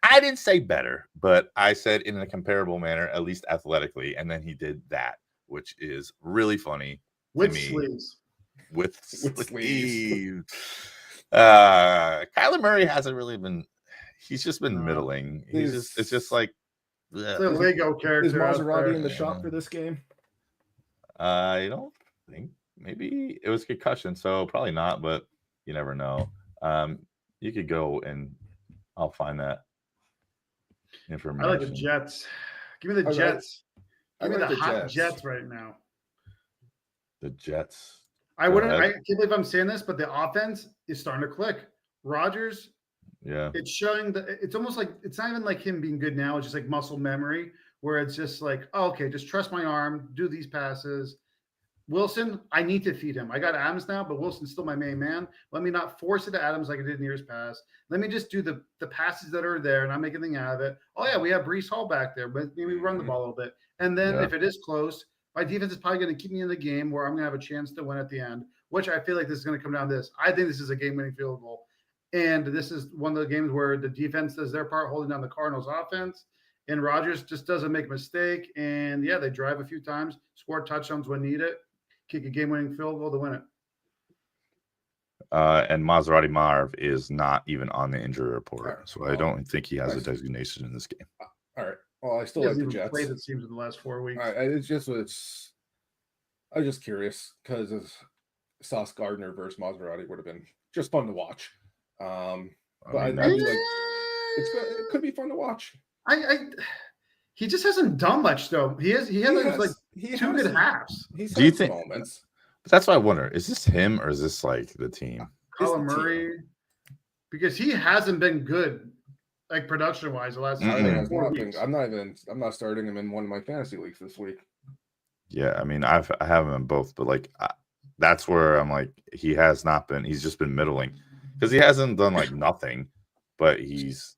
I didn't say better, but I said in a comparable manner, at least athletically. And then he did that, which is really funny with to me. Sleeves. With sleeves. Kyler Murray hasn't really been. He's just been middling. It's just like the Lego character. Is Maserati in the shop for this game? I don't think. Maybe it was concussion, so probably not. But you never know. You could go and I'll find that information. I like the Jets. Give me the Jets. Give me the hot Jets right now. The Jets. I can't believe I'm saying this, but the offense is starting to click. Rodgers, it's showing that it's almost like it's not even like him being good now. It's just like muscle memory, where it's just like, okay, just trust my arm, do these passes. Wilson, I need to feed him. I got Adams now, but Wilson's still my main man. Let me not force it to Adams like I did in years past. Let me just do the passes that are there and not make anything out of it. Oh, yeah, we have Breece Hall back there, but maybe run the ball a little bit. And then if it is close, my defense is probably going to keep me in the game where I'm going to have a chance to win at the end, which I feel like this is going to come down to this. I think this is a game-winning field goal. And this is one of the games where the defense does their part holding down the Cardinals offense. And Rodgers just doesn't make a mistake. And, they drive a few times, score touchdowns when needed. Kick a game-winning field goal to win it. And Maserati Marv is not even on the injury report, so I don't think he has a designation in this game. All right. Well, I still like the Jets. Played, it seems, in the last 4 weeks. I was just curious because Sauce Gardner versus Maserati would have been just fun to watch. But I mean, it could be fun to watch. He just hasn't done much though. He has like two good halves. He's Do you had think moments? That's why I wonder: is this him or is this like the team? Colin Murray, because he hasn't been good, like production wise, the last. I'm not starting him in one of my fantasy leagues this week. Yeah, I mean, I have him in both, but like that's where I'm like, he has not been. He's just been middling because he hasn't done like nothing, but he's.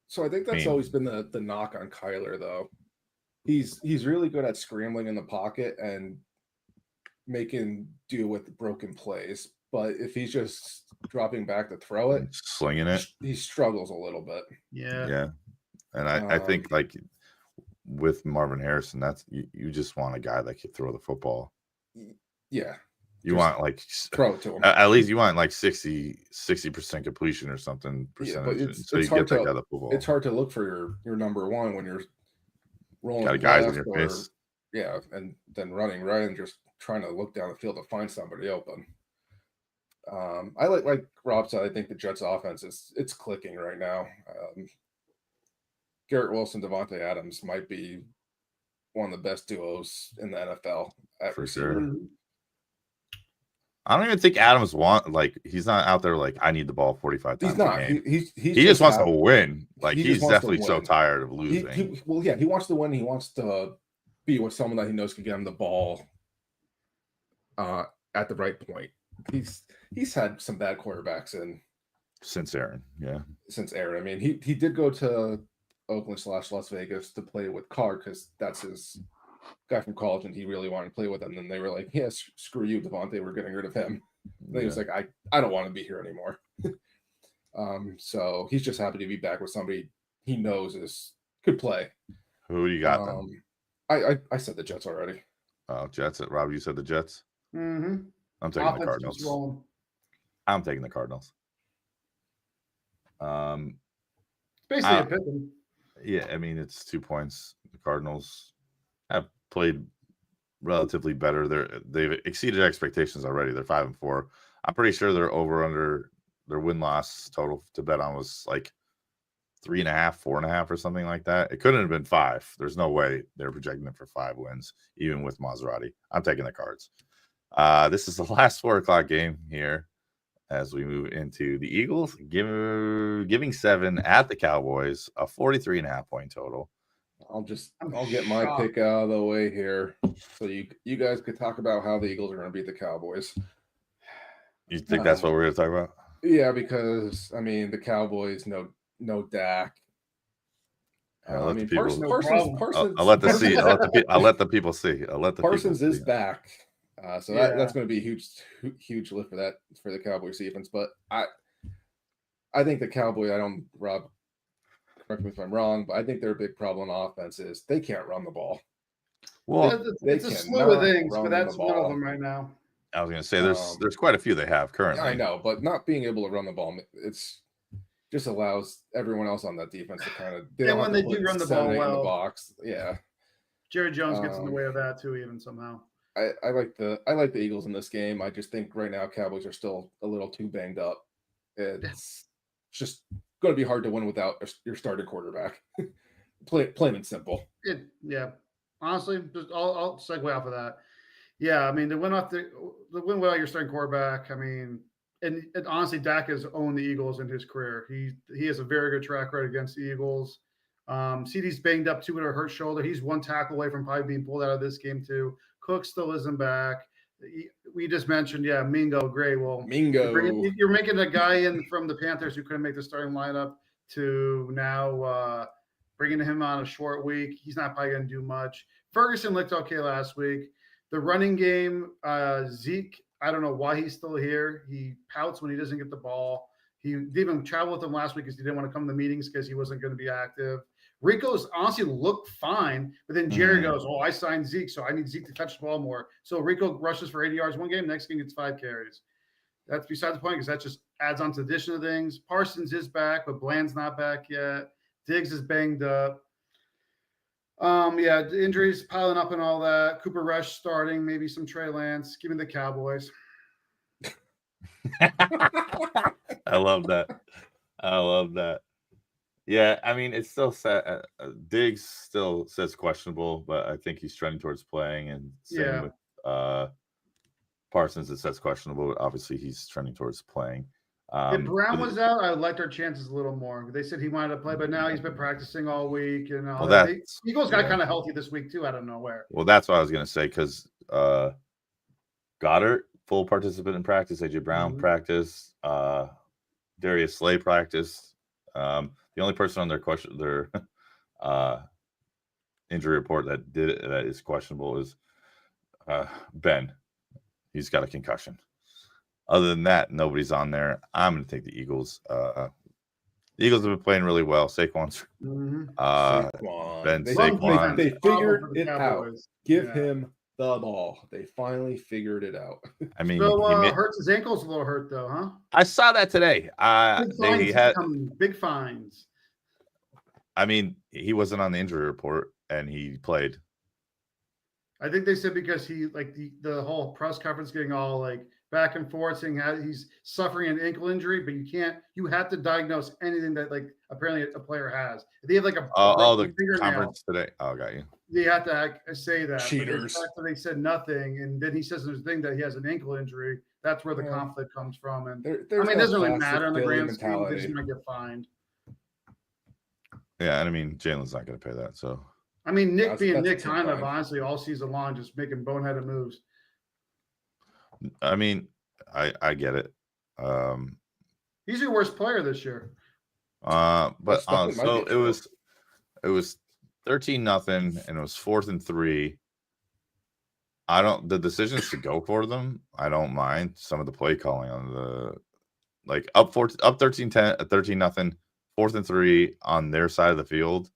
So I think that's always been the knock on Kyler, though. He's really good at scrambling in the pocket and making do with broken plays, but if he's just dropping back to throw it, slinging it, he struggles a little bit. Yeah, and I think like with Marvin Harrison, that's you just want a guy that can throw the football. Yeah. You want like throw it to him. At least you want like 60% completion or something percentage. Yeah, but it's hard to it's hard to look for your number one when you're rolling got guys in your face. Yeah, and then running right and just trying to look down the field to find somebody open. I like Rob said, I think the Jets offense it's clicking right now. Garrett Wilson, Devontae Adams might be one of the best duos in the NFL at receiver. Sure. I don't even think Adams he's not out there like I need the ball 45 times. He's not. A game. He just wants to win. Like he's definitely so tired of losing. He wants to win. He wants to be with someone that he knows can get him the ball at the right point. He's had some bad quarterbacks since Aaron. Yeah. Since Aaron. I mean, he did go to Oakland / Las Vegas to play with Carr because that's his guy from college and he really wanted to play with him. And they were like, yes, screw you, Devontae, we're getting rid of him. And he was like, I don't want to be here anymore. So he's just happy to be back with somebody he knows could play. Who do you got then? I said the Jets already. Oh, Jets. Rob, you said the Jets? Mm-hmm. I'm taking the Cardinals. I'm taking the Cardinals. Basically a pippin. Yeah, I mean, it's 2 points. The Cardinals have played relatively better. They've exceeded expectations already. They're 5-4. I'm pretty sure they're over under their win-loss total to bet on was like 3.5, 4.5 or something like that. It couldn't have been 5. There's no way they're projecting it for 5 wins, even with Maserati. I'm taking the Cards. This is the last 4:00 game here as we move into the Eagles giving 7 at the Cowboys, a 43.5 point total. I'll get my pick out of the way here, so you guys could talk about how the Eagles are going to beat the Cowboys. You think that's what we're going to talk about? Yeah, because I mean the Cowboys, no Dak. I'll let the people see. Parsons is back, so that's going to be a huge lift for the Cowboys defense. But I think the Cowboys. Rob, correct me if I'm wrong, but I think their big problem on offense is they can't run the ball. Well, it's a slew of things, but that's one of them right now. I was going to say there's quite a few they have currently. I know, but not being able to run the ball, it's just allows everyone else on that defense to kind of. And when they do run the ball well, in the box, yeah. Jerry Jones gets in the way of that too, even somehow. I like the Eagles in this game. I just think right now Cowboys are still a little too banged up. It's just going to be hard to win without your starting quarterback. Plain and simple. Honestly, I'll segue off of that. Yeah, I mean, the win without your starting quarterback. I mean, and honestly, Dak has owned the Eagles in his career. He has a very good track record against the Eagles. CD's banged up too with a hurt shoulder. He's one tackle away from probably being pulled out of this game too. Cook still isn't back. We just mentioned, Mingo, great. Well, Mingo, you're making a guy in from the Panthers who couldn't make the starting lineup to now bringing him on a short week. He's not probably going to do much. Ferguson looked okay last week. The running game, Zeke, I don't know why he's still here. He pouts when he doesn't get the ball. He didn't even travel with him last week because he didn't want to come to meetings because he wasn't going to be active. Rico's honestly looked fine, but then Jerry goes, I signed Zeke, so I need Zeke to touch the ball more. So Rico rushes for 80 yards one game, next game gets 5 carries. That's beside the point because that just adds on to the addition of things. Parsons is back, but Bland's not back yet. Diggs is banged up. The injuries piling up and all that. Cooper Rush starting, maybe some Trey Lance. Give me the Cowboys. I love that. Yeah, I mean, it's still set. Diggs still says questionable, but I think he's trending towards playing. And same with Parsons, it says questionable, but obviously he's trending towards playing. If Brown was out, I liked our chances a little more. They said he wanted to play, but now he's been practicing all week. And all that. Eagles got kind of healthy this week, too, out of nowhere. Well, that's what I was going to say, because Goddard, full participant in practice. A.J. Brown practice. Darius Slay practice. The only person on their injury report that is questionable is Ben. He's got a concussion. Other than that, nobody's on there. I'm going to take the Eagles. The Eagles have been playing really well. Saquon's Saquon. They figured it out. Give him the ball. They finally figured it out. I mean, so hurts his ankle's a little hurt though, huh? I saw that today. He had big fines. I mean, he wasn't on the injury report and he played. I think they said because he the whole press conference getting all like back and forth saying how he's suffering an ankle injury, but you have to diagnose anything that like apparently a player has. If they have like the conference today. Oh, got you. They have to say that. Cheaters. But they said nothing, and then he says there's a thing that he has an ankle injury. That's where the conflict comes from. And it doesn't really matter in the grand scheme. They just might get fined. Yeah, and I mean Jalen's not going to pay that. So I mean, Nick being Nick, kind of honestly all season long, just making boneheaded moves. I mean, I get it. He's your worst player this year. But so it was 13-0, and it was 4th and 3. The decisions to go for them, I don't mind some of the play calling on the up 13-10, 13-0, 4th and 3 on their side of the field,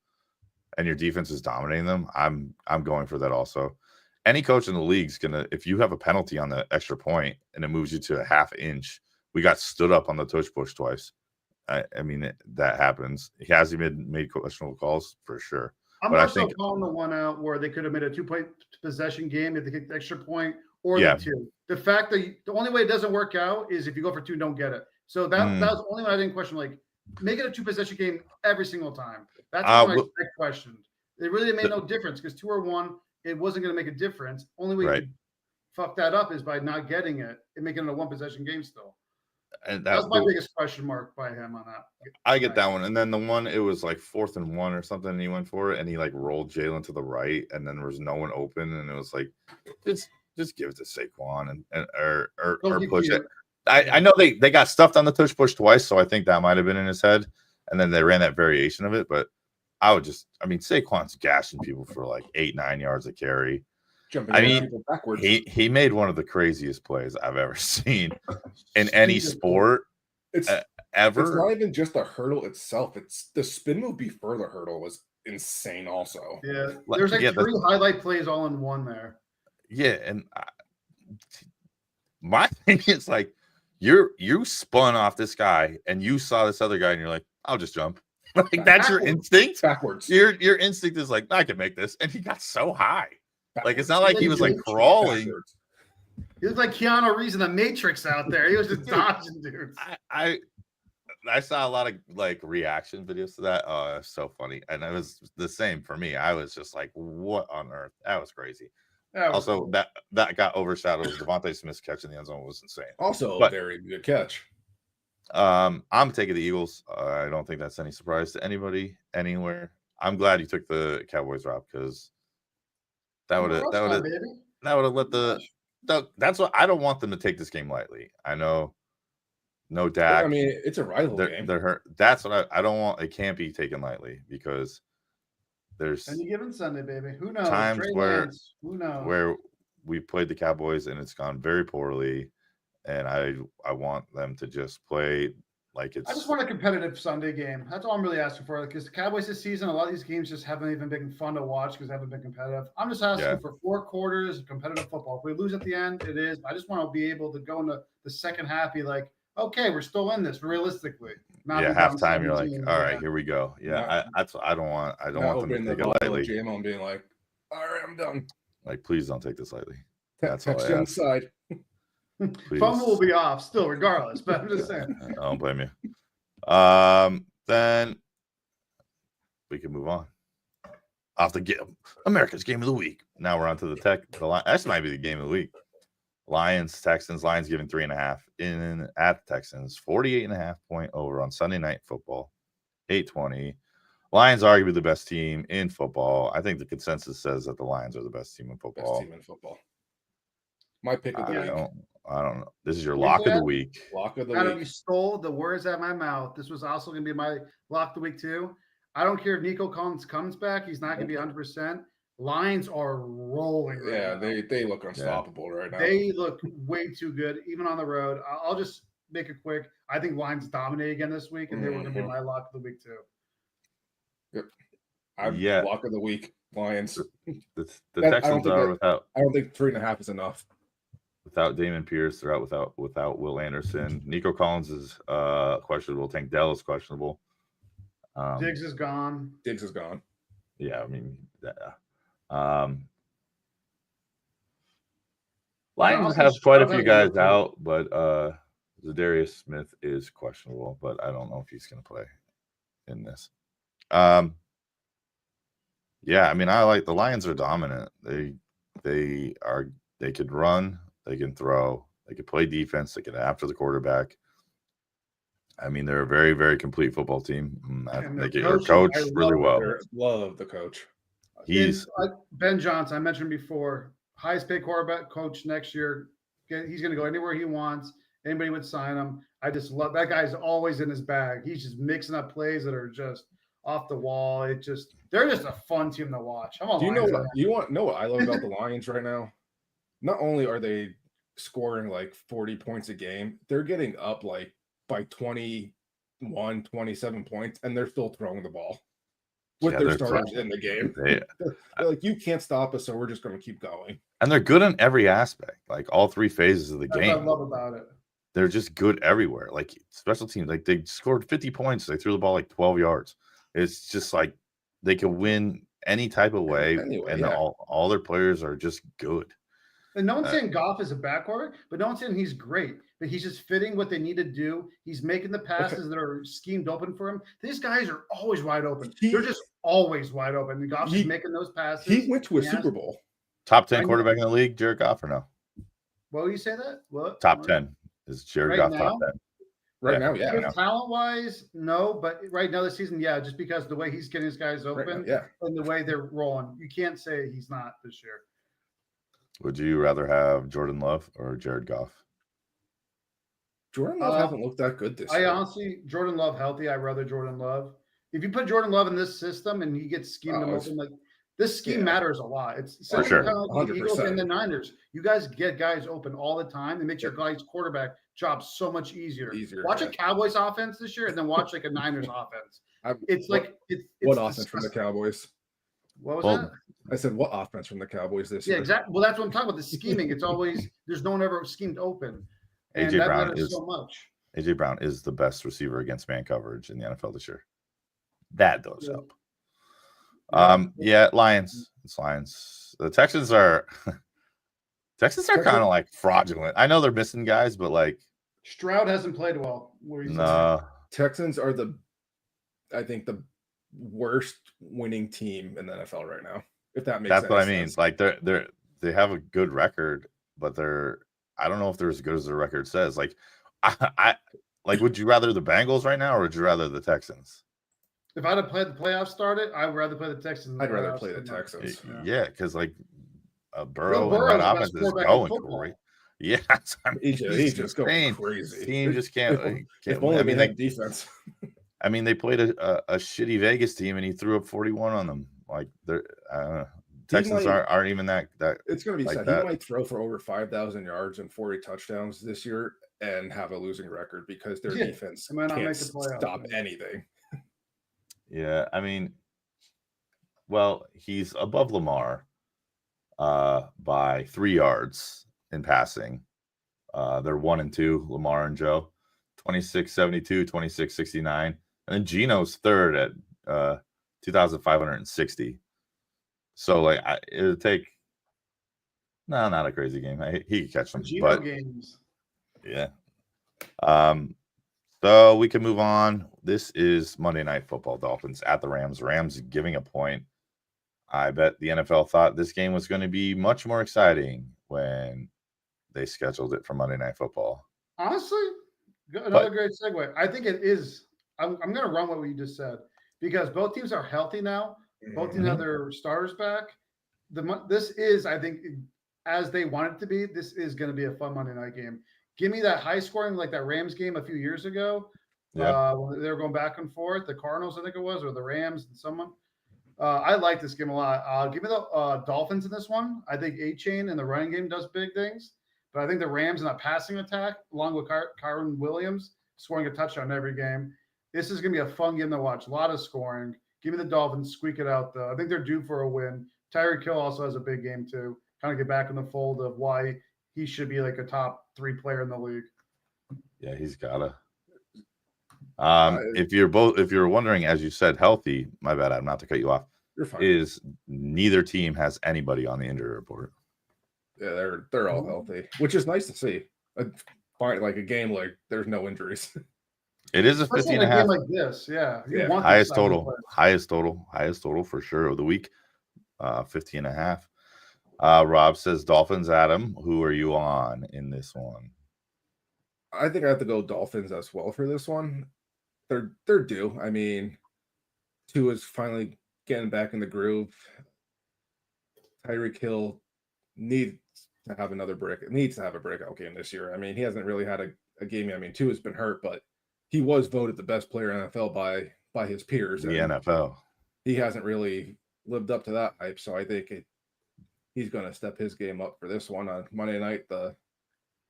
and your defense is dominating them. I'm going for that also. Any coach in the league's gonna, if you have a penalty on the extra point and it moves you to a half inch, we got stood up on the tush push twice. I mean, that happens. He hasn't made questionable calls for sure. I'm also calling the one out where they could have made a 2-point possession game if they get the extra point or the 2. The fact that the only way it doesn't work out is if you go for 2 and don't get it. So that was the only one I didn't question. Like, make it a 2-possession game every single time. That's what I questioned. It really made no difference because 2 or 1, it wasn't going to make a difference. Only way you could fuck that up is by not getting it and making it a 1-possession game still. And that was my biggest question mark by him on that. I get that one. And then the one, it was like 4th and 1 or something, and he went for it, and he like rolled Jalen to the right, and then there was no one open, and it was like, just give it to Saquon or push it. I know they got stuffed on the tush push twice, so I think that might have been in his head, and then they ran that variation of it, but Saquon's gashing people for like 8-9 yards a carry. Jumping backwards. He made one of the craziest plays I've ever seen in any sport ever. It's not even just the hurdle itself. It's the spin move before the hurdle was insane also. Yeah. There's like 3 highlight plays all in one there. Yeah. And my thing is like, you spun off this guy and you saw this other guy and you're like, I'll just jump. Like that's your instinct. Backwards. Your instinct is like, I can make this. And he got so high. Like it's not like he was like crawling. He looked like Keanu Reeves in the Matrix out there. He was just dodging dudes. I saw a lot of like reaction videos to that. Oh, it's so funny. And it was the same for me. I was just like, what on earth? That was crazy. Also, cool. that got overshadowed. Devontae Smith's catch in the end zone was insane. Also, a very good catch. I'm taking the Eagles. I don't think that's any surprise to anybody anywhere. I'm glad you took the Cowboys route because that would have let that's what I don't want them to take this game lightly. I know no Dak. I mean, it's a rival game. They're hurt. That's what I don't want. It can't be taken lightly because there's any given Sunday, baby. Who knows? Times where we played the Cowboys and it's gone very poorly. And I want them to just play like it's. I just want a competitive Sunday game. That's all I'm really asking for. Because the Cowboys this season, a lot of these games just haven't even been fun to watch because they haven't been competitive. I'm just asking for 4 quarters of competitive football. If we lose at the end, it is. I just want to be able to go into the second half, be like, okay, we're still in this realistically. Halftime, you're like, all right, here we go. Yeah, I don't want them to take it lightly. JMO being like, all right, I'm done. Like, please don't take this lightly. That's all I ask. Side. Fumble will be off still, regardless. But I'm just saying. I don't blame you. Then we can move on. Off the America's game of the week. Now we're on to the line. This might be the game of the week. Lions, Texans. Lions giving 3.5 at the Texans. 48.5 point over on Sunday Night Football. 8:20. Lions are arguably the best team in football. I think the consensus says that the Lions are the best team in football. Best team in football. My pick of the week. I don't know. This is your lock of the week. Lock of the Kind week. of, you stole the words out of my mouth. This was also going to be my lock of the week too. I don't care if Nico Collins comes back. He's not going to be 100%. Lions are rolling right now. They look unstoppable right now. They look way too good, even on the road. I'll just make it quick. I think Lions dominate again this week, and they were going to be my lock of the week too. Yep. Lock of the week, Lions. The Texans are without. I don't think 3.5 is enough. Without Damon Pierce, they're out without Will Anderson. Nico Collins is questionable. Tank Dell is questionable. Diggs is gone. Yeah, I mean, Lions have quite a few guys out, but Zadarius Smith is questionable. But I don't know if he's going to play in this. Yeah, I mean, I like the Lions are dominant. They could run, they can throw, they can play defense, they can after the quarterback. I mean, they're a very, very complete football team. They get your coach really well. Love the coach. He's Ben Johnson. I mentioned before, highest paid quarterback coach next year. He's going to go anywhere he wants. Anybody would sign him. I just love that guy's always in his bag. He's just mixing up plays that are just off the wall. They're just a fun team to watch. Do you know what I love about the Lions right now? Not only are they scoring like 40 points a game, they're getting up like by 21, 27 points, and they're still throwing the ball with their starters in the game. They're like, you can't stop us, so we're just going to keep going. And they're good in every aspect, like all three phases of the game. What I love about it. They're just good everywhere. Like special teams, like they scored 50 points. They threw the ball like 12 yards. It's just like they can win any type of way, all their players are just good. And no one's saying Goff is a bad quarterback, but no one's saying he's great. But he's just fitting what they need to do. He's making the passes that are schemed open for him. These guys are always wide open. They're just always wide open. And Goff's just making those passes. He went to a Super Bowl. Top 10 quarterback in the league, Jared Goff, or no? What will you say that? What? Top 10 is Jared Goff top 10. Right now, yeah. Talent-wise, no, but right now this season, yeah, just because the way he's getting his guys open and the way they're rolling, you can't say he's not this year. Would you rather have Jordan Love or Jared Goff? Jordan Love hasn't looked that good this year. Honestly, Jordan Love healthy, I'd rather Jordan Love. If you put Jordan Love in this system and he gets schemed open, like this scheme matters a lot. It's for sure. Kind of like the Eagles and the Niners. You guys get guys open all the time. It makes your guys' quarterback job so much easier. Watch a Cowboys offense this year and then watch like a Niners offense. What offense from the Cowboys? What was that? I said, what offense from the Cowboys this year? Yeah, exactly. Well, that's what I'm talking about. The scheming. It's always there's no one ever schemed open. And AJ that Brown matters so much. AJ Brown is the best receiver against man coverage in the NFL this year. That does help. Lions. It's Lions. The Texans are kind of like fraudulent. I know they're missing guys, but like Stroud hasn't played well. Texans are I think the worst winning team in the NFL right now. If that makes sense. That's what I mean. Like they have a good record, but I don't know if they're as good as their record says. Like I would you rather the Bengals right now or would you rather the Texans? If I'd have played the playoffs started, I'd rather play the Texans. I'd rather play the Texans. Yeah, because like Burrow and that offense is going great. Yeah, he's just going crazy. Team just can't. If only they had defense. I mean, they played a shitty Vegas team and he threw up 41 on them. Like Texans aren't even that. It's going to be sad. He might throw for over 5,000 yards and 40 touchdowns this year and have a losing record because their defense can't stop anything. Yeah, I mean, well, he's above Lamar by 3 yards in passing. They're 1 and 2, Lamar and Joe, 2672, 2669. And then Geno's third at 2,560. So, like, it would take not a crazy game. He could catch them. Geno games. Yeah. So we can move on. This is Monday Night Football. Dolphins at the Rams. Rams giving a point. I bet the NFL thought this game was going to be much more exciting when they scheduled it for Monday Night Football. Honestly, another great segue. I think it is. I'm going to run what we just said because both teams are healthy now. Both teams have their starters back. This is, I think, as they want it to be, this is going to be a fun Monday night game. Give me that high scoring like that Rams game a few years ago. Yeah. When they were going back and forth. The Cardinals, I think it was, or the Rams and someone. I like this game a lot. Give me the Dolphins in this one. I think A-Chain in the running game does big things. But I think the Rams in that passing attack, along with Kyron Williams, scoring a touchdown every game. This is going to be a fun game to watch. A lot of scoring. Give me the Dolphins. Squeak it out, though. I think they're due for a win. Tyreek Hill also has a big game, too. Kind of get back in the fold of why he should be like a top 3 player in the league. Yeah, he's got to. If you're wondering, as you said, healthy, my bad, I'm not to cut you off. You're fine. Is neither team has anybody on the injury report. Yeah, they're all healthy, which is nice to see. Like a game like there's no injuries. It is a 15 and a half. Game like this, yeah. Highest total for sure of the week. 15 and a half. Rob says Dolphins. Adam, who are you on in this one? I think I have to go Dolphins as well for this one. They're due. I mean, Tua is finally getting back in the groove. Tyreek Hill needs to have a breakout game this year. I mean, he hasn't really had a game. I mean, Tua has been hurt, but he was voted the best player in the NFL by his peers. The NFL. He hasn't really lived up to that hype, so I think he's going to step his game up for this one on Monday night. The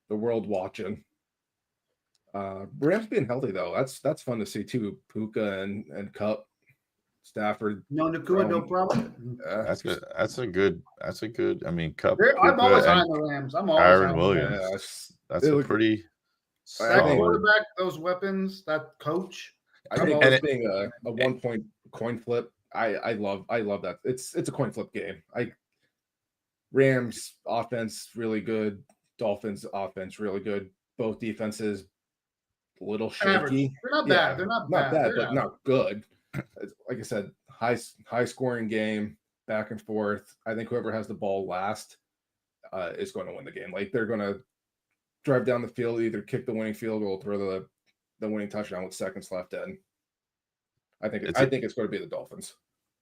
world watching. Rams being healthy though, that's fun to see too. Puka and Cup, Stafford. No Nakua, no problem. That's a good. I mean, Cup. I'm always high on the Rams. I'm always Aaron Williams. That's a pretty. That quarterback, those weapons, that coach. I think it's being a 1 point coin flip. I love that. It's a coin flip game. Rams offense really good. Dolphins offense really good. Both defenses a little shaky. They're not bad. They're not bad, but not good. Like I said, high scoring game, back and forth. I think whoever has the ball last is going to win the game. Like they're going to drive down the field, either kick the winning field goal, throw the winning touchdown with seconds left in. I think it's going to be the Dolphins.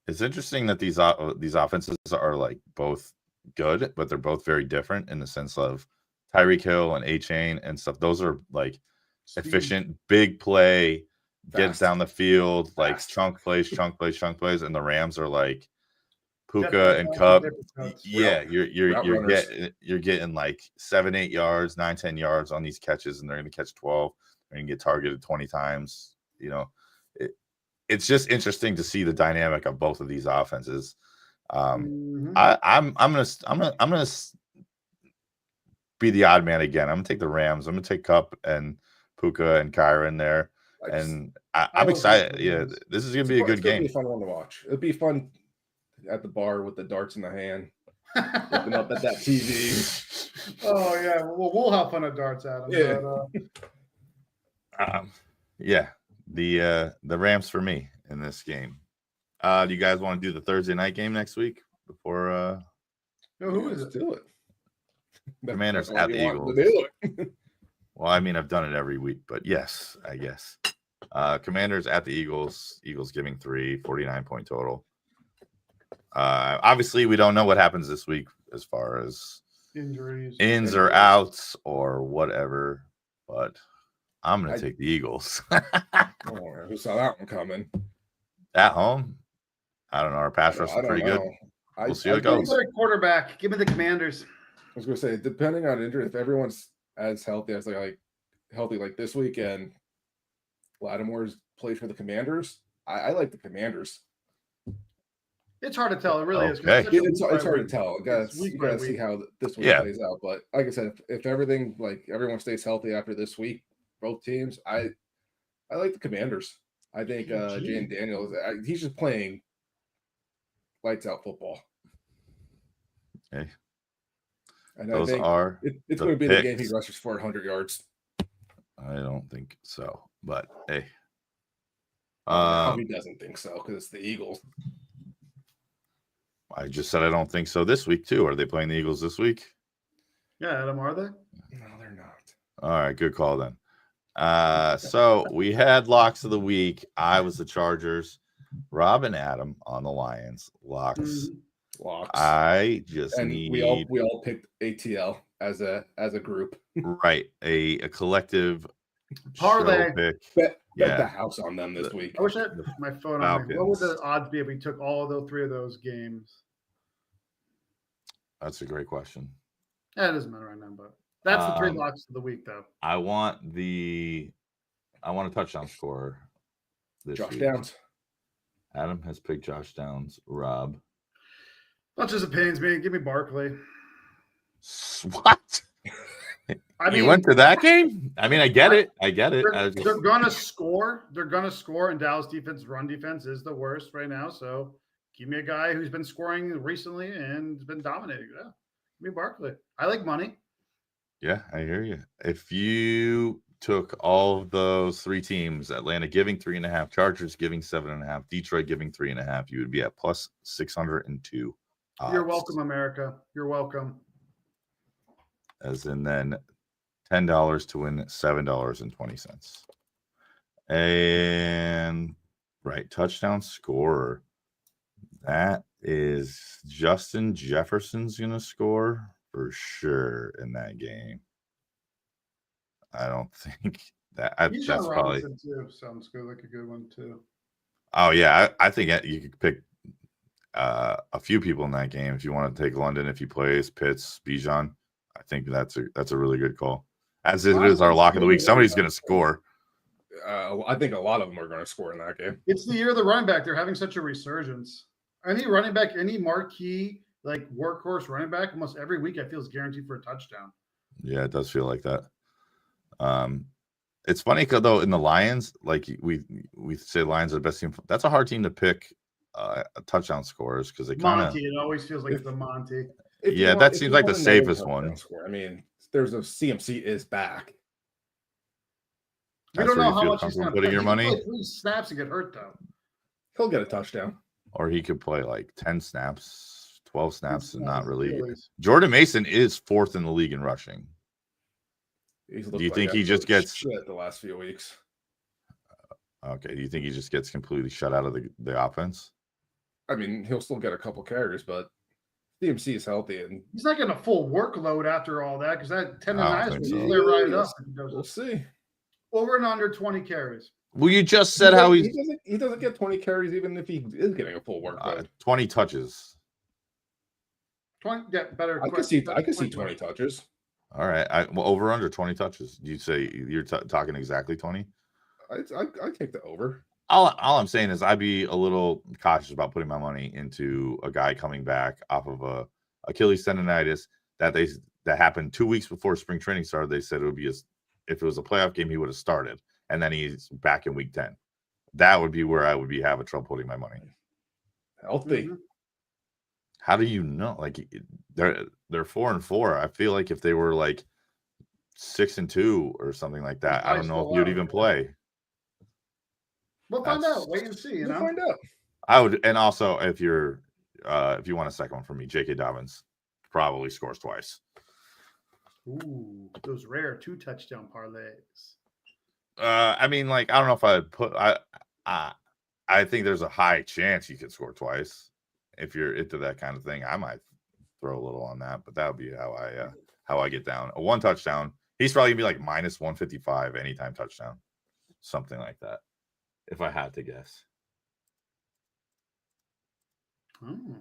It's interesting that these offenses are like both good, but they're both very different in the sense of Tyreek Hill and A-Chain and stuff. Those are like efficient, big play, gets down the field, like chunk plays, and the Rams are like Puka and Cup. Yeah, you're getting like 7-8 yards, 9-10 yards on these catches, and they're going to catch 12. They're going to get targeted 20 times. You know, it's just interesting to see the dynamic of both of these offenses. I'm gonna be the odd man again. I'm gonna take the Rams. I'm gonna take Cup and Puka and Kyron there, and I'm excited. Yeah, this is gonna be a good game. It'll be a fun one to watch. It'll be fun at the bar with the darts in the hand, looking up at that TV. Oh yeah, well we'll have fun at darts, Adam. Yeah. Yeah. The Rams for me in this game. Do you guys want to do the Thursday night game next week before? Who is it? Do it. Commanders at the Eagles. Well, I mean, I've done it every week, but yes, I guess. Commanders at the Eagles. Eagles giving 3, 49-point total. Obviously, we don't know what happens this week as far as injuries, ins or outs or whatever, but I'm going to take the Eagles. Who saw that one coming? At home? I don't know. Our pass rush is pretty good. We'll see how it goes. Quarterback. Give me the Commanders. I was going to say, depending on injury, if everyone's as healthy as healthy like this weekend, Lattimore's played for the Commanders. I like the Commanders. It's hard to tell. It really is. It's hard to tell. You got to see how this one plays out. But like I said, if everything, like everyone stays healthy after this week, both teams, I like the Commanders. I think Jane Daniels, he's just playing lights out football. Okay. And I think it's going to be the game he rushes for 100 yards. I don't think so. But hey. He doesn't think so because it's the Eagles. I just said I don't think so this week, too. Are they playing the Eagles this week? Yeah, Adam, are they? No, they're not. All right, good call then. So we had locks of the week. I was the Chargers. Rob and Adam on the Lions. Locks. Mm-hmm. Locks. I just and need we all picked ATL as a group. Right. A collective parlay pick. Bet the house on them this week. I wish I had my phone on me. What would the odds be if we took all of three of those games? That's a great question. Yeah, it doesn't matter right now, but that's the three locks of the week, though. I want a touchdown scorer this Josh week. Downs. Adam has picked Josh Downs. Rob. Much as it pains me, give me Barkley. What? You went to that game? I mean, I get it. They're gonna score. They're gonna score, and Dallas run defense is the worst right now. So give me a guy who's been scoring recently and has been dominating. Yeah, give me Barkley. I like money. Yeah, I hear you. If you took all of those three teams, Atlanta giving 3.5, Chargers giving 7.5, Detroit giving 3.5, you would be at plus 602. You're welcome, America. You're welcome. As in then $10 to win $7.20. And right, touchdown scorer. That is Justin Jefferson's gonna score for sure in that game. I don't think that that's probably too. Sounds good, like a good one too. Oh yeah, I think you could pick a few people in that game if you want to take London if he plays Pitts, Bijan. I think that's a really good call. As it is our lock of the week, somebody's going to score. I think a lot of them are going to score in that game. It's the year of the running back. They're having such a resurgence. Any running back, any marquee like workhorse running back, almost every week I feel is guaranteed for a touchdown. Yeah, it does feel like that. It's funny because though in the Lions, like we say Lions are the best team. That's a hard team to pick touchdown scorers because they kind of. It always feels like it's the Monty. Yeah, that seems like the safest one. I mean, there's a CMC is back. We don't know how much he's going to putting your money. Play 3 snaps and get hurt though. He'll get a touchdown, or he could play like 10 snaps, 12 snaps, and not really. Jordan Mason is 4th in the league in rushing. Do you think he just gets shit the last few weeks? Okay. Do you think he just gets completely shut out of the offense? I mean, he'll still get a couple carries, but CMC is healthy, and he's not getting a full workload after all that because that tendonitis will clear right up. We'll see. Over and under 20 carries. Well, you just said how he doesn't get 20 carries even if he is getting a full workload. 20 touches. 20, yeah, better. I could see 20 touches. All right. Well, over under 20 touches. You say you're talking exactly 20? I take the over. All I'm saying is I'd be a little cautious about putting my money into a guy coming back off of a Achilles tendonitis that happened 2 weeks before spring training started. They said it would be if it was a playoff game, he would have started, and then he's back in week 10. That would be where I would be having trouble putting my money. Healthy. Mm-hmm. How do you know? Like they're 4-4. I feel like if they were like 6-2 or something like that, I don't know if you'd even play. We'll find out. Wait and see. We'll find out. I would, and also if you want a second one from me, J.K. Dobbins probably scores twice. Ooh, those rare 2 touchdown parlays. I mean, like I don't know if I'd put. I think there's a high chance you could score twice. If you're into that kind of thing, I might throw a little on that, but that would be how I get down. A 1 touchdown. He's probably gonna be like minus 155 anytime touchdown, something like that. If I had to guess,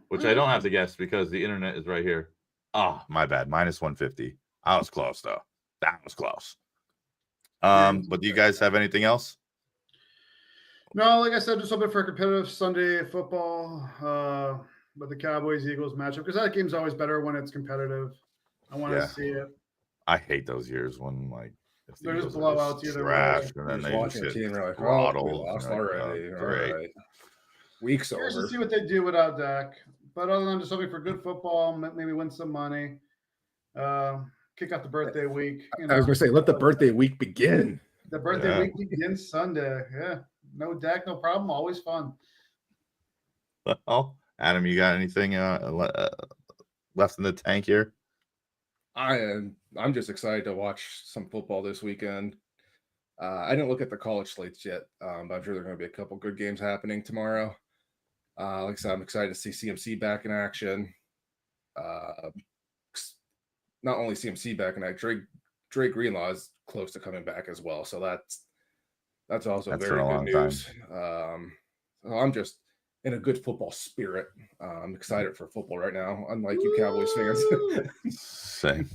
which I don't have to guess because the internet is right here. Oh, my bad. Minus 150. I was close though. That was close. But do you guys have anything else? No, like I said, just hoping for a competitive Sunday football with the Cowboys-Eagles matchup because that game's always better when it's competitive. I want to see it. I hate those years when like if the there's blowouts either way, and then they just get like, throttled. we lost already. Great. All right. Weeks over. To see what they do without Dak. But other than just hoping for good football, maybe win some money, kick off the birthday week. I was going to say, let the birthday week begin. The birthday week begins Sunday. Yeah. No deck, no problem. Always fun. Well, Adam, you got anything left in the tank here? I'm just excited to watch some football this weekend. I didn't look at the college slates yet, but I'm sure there are going to be a couple good games happening tomorrow. Like I said, I'm excited to see CMC back in action. Not only CMC back in action, Dre Greenlaw is close to coming back as well. So that's also very good news. I'm just in a good football spirit. I'm excited for football right now, unlike you Cowboys fans. Same.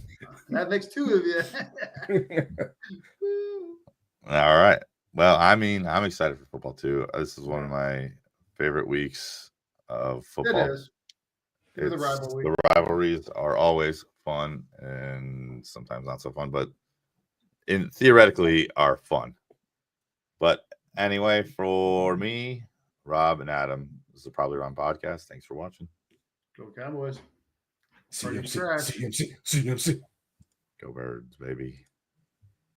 That makes two of you. All right. Well, I mean, I'm excited for football too. This is one of my favorite weeks of football. It is. The rivalries are always fun and sometimes not so fun, but theoretically are fun. But anyway, for me, Rob and Adam, this is the Probably Wrong Podcast. Thanks for watching. Go Cowboys. CMC. Go Birds, baby.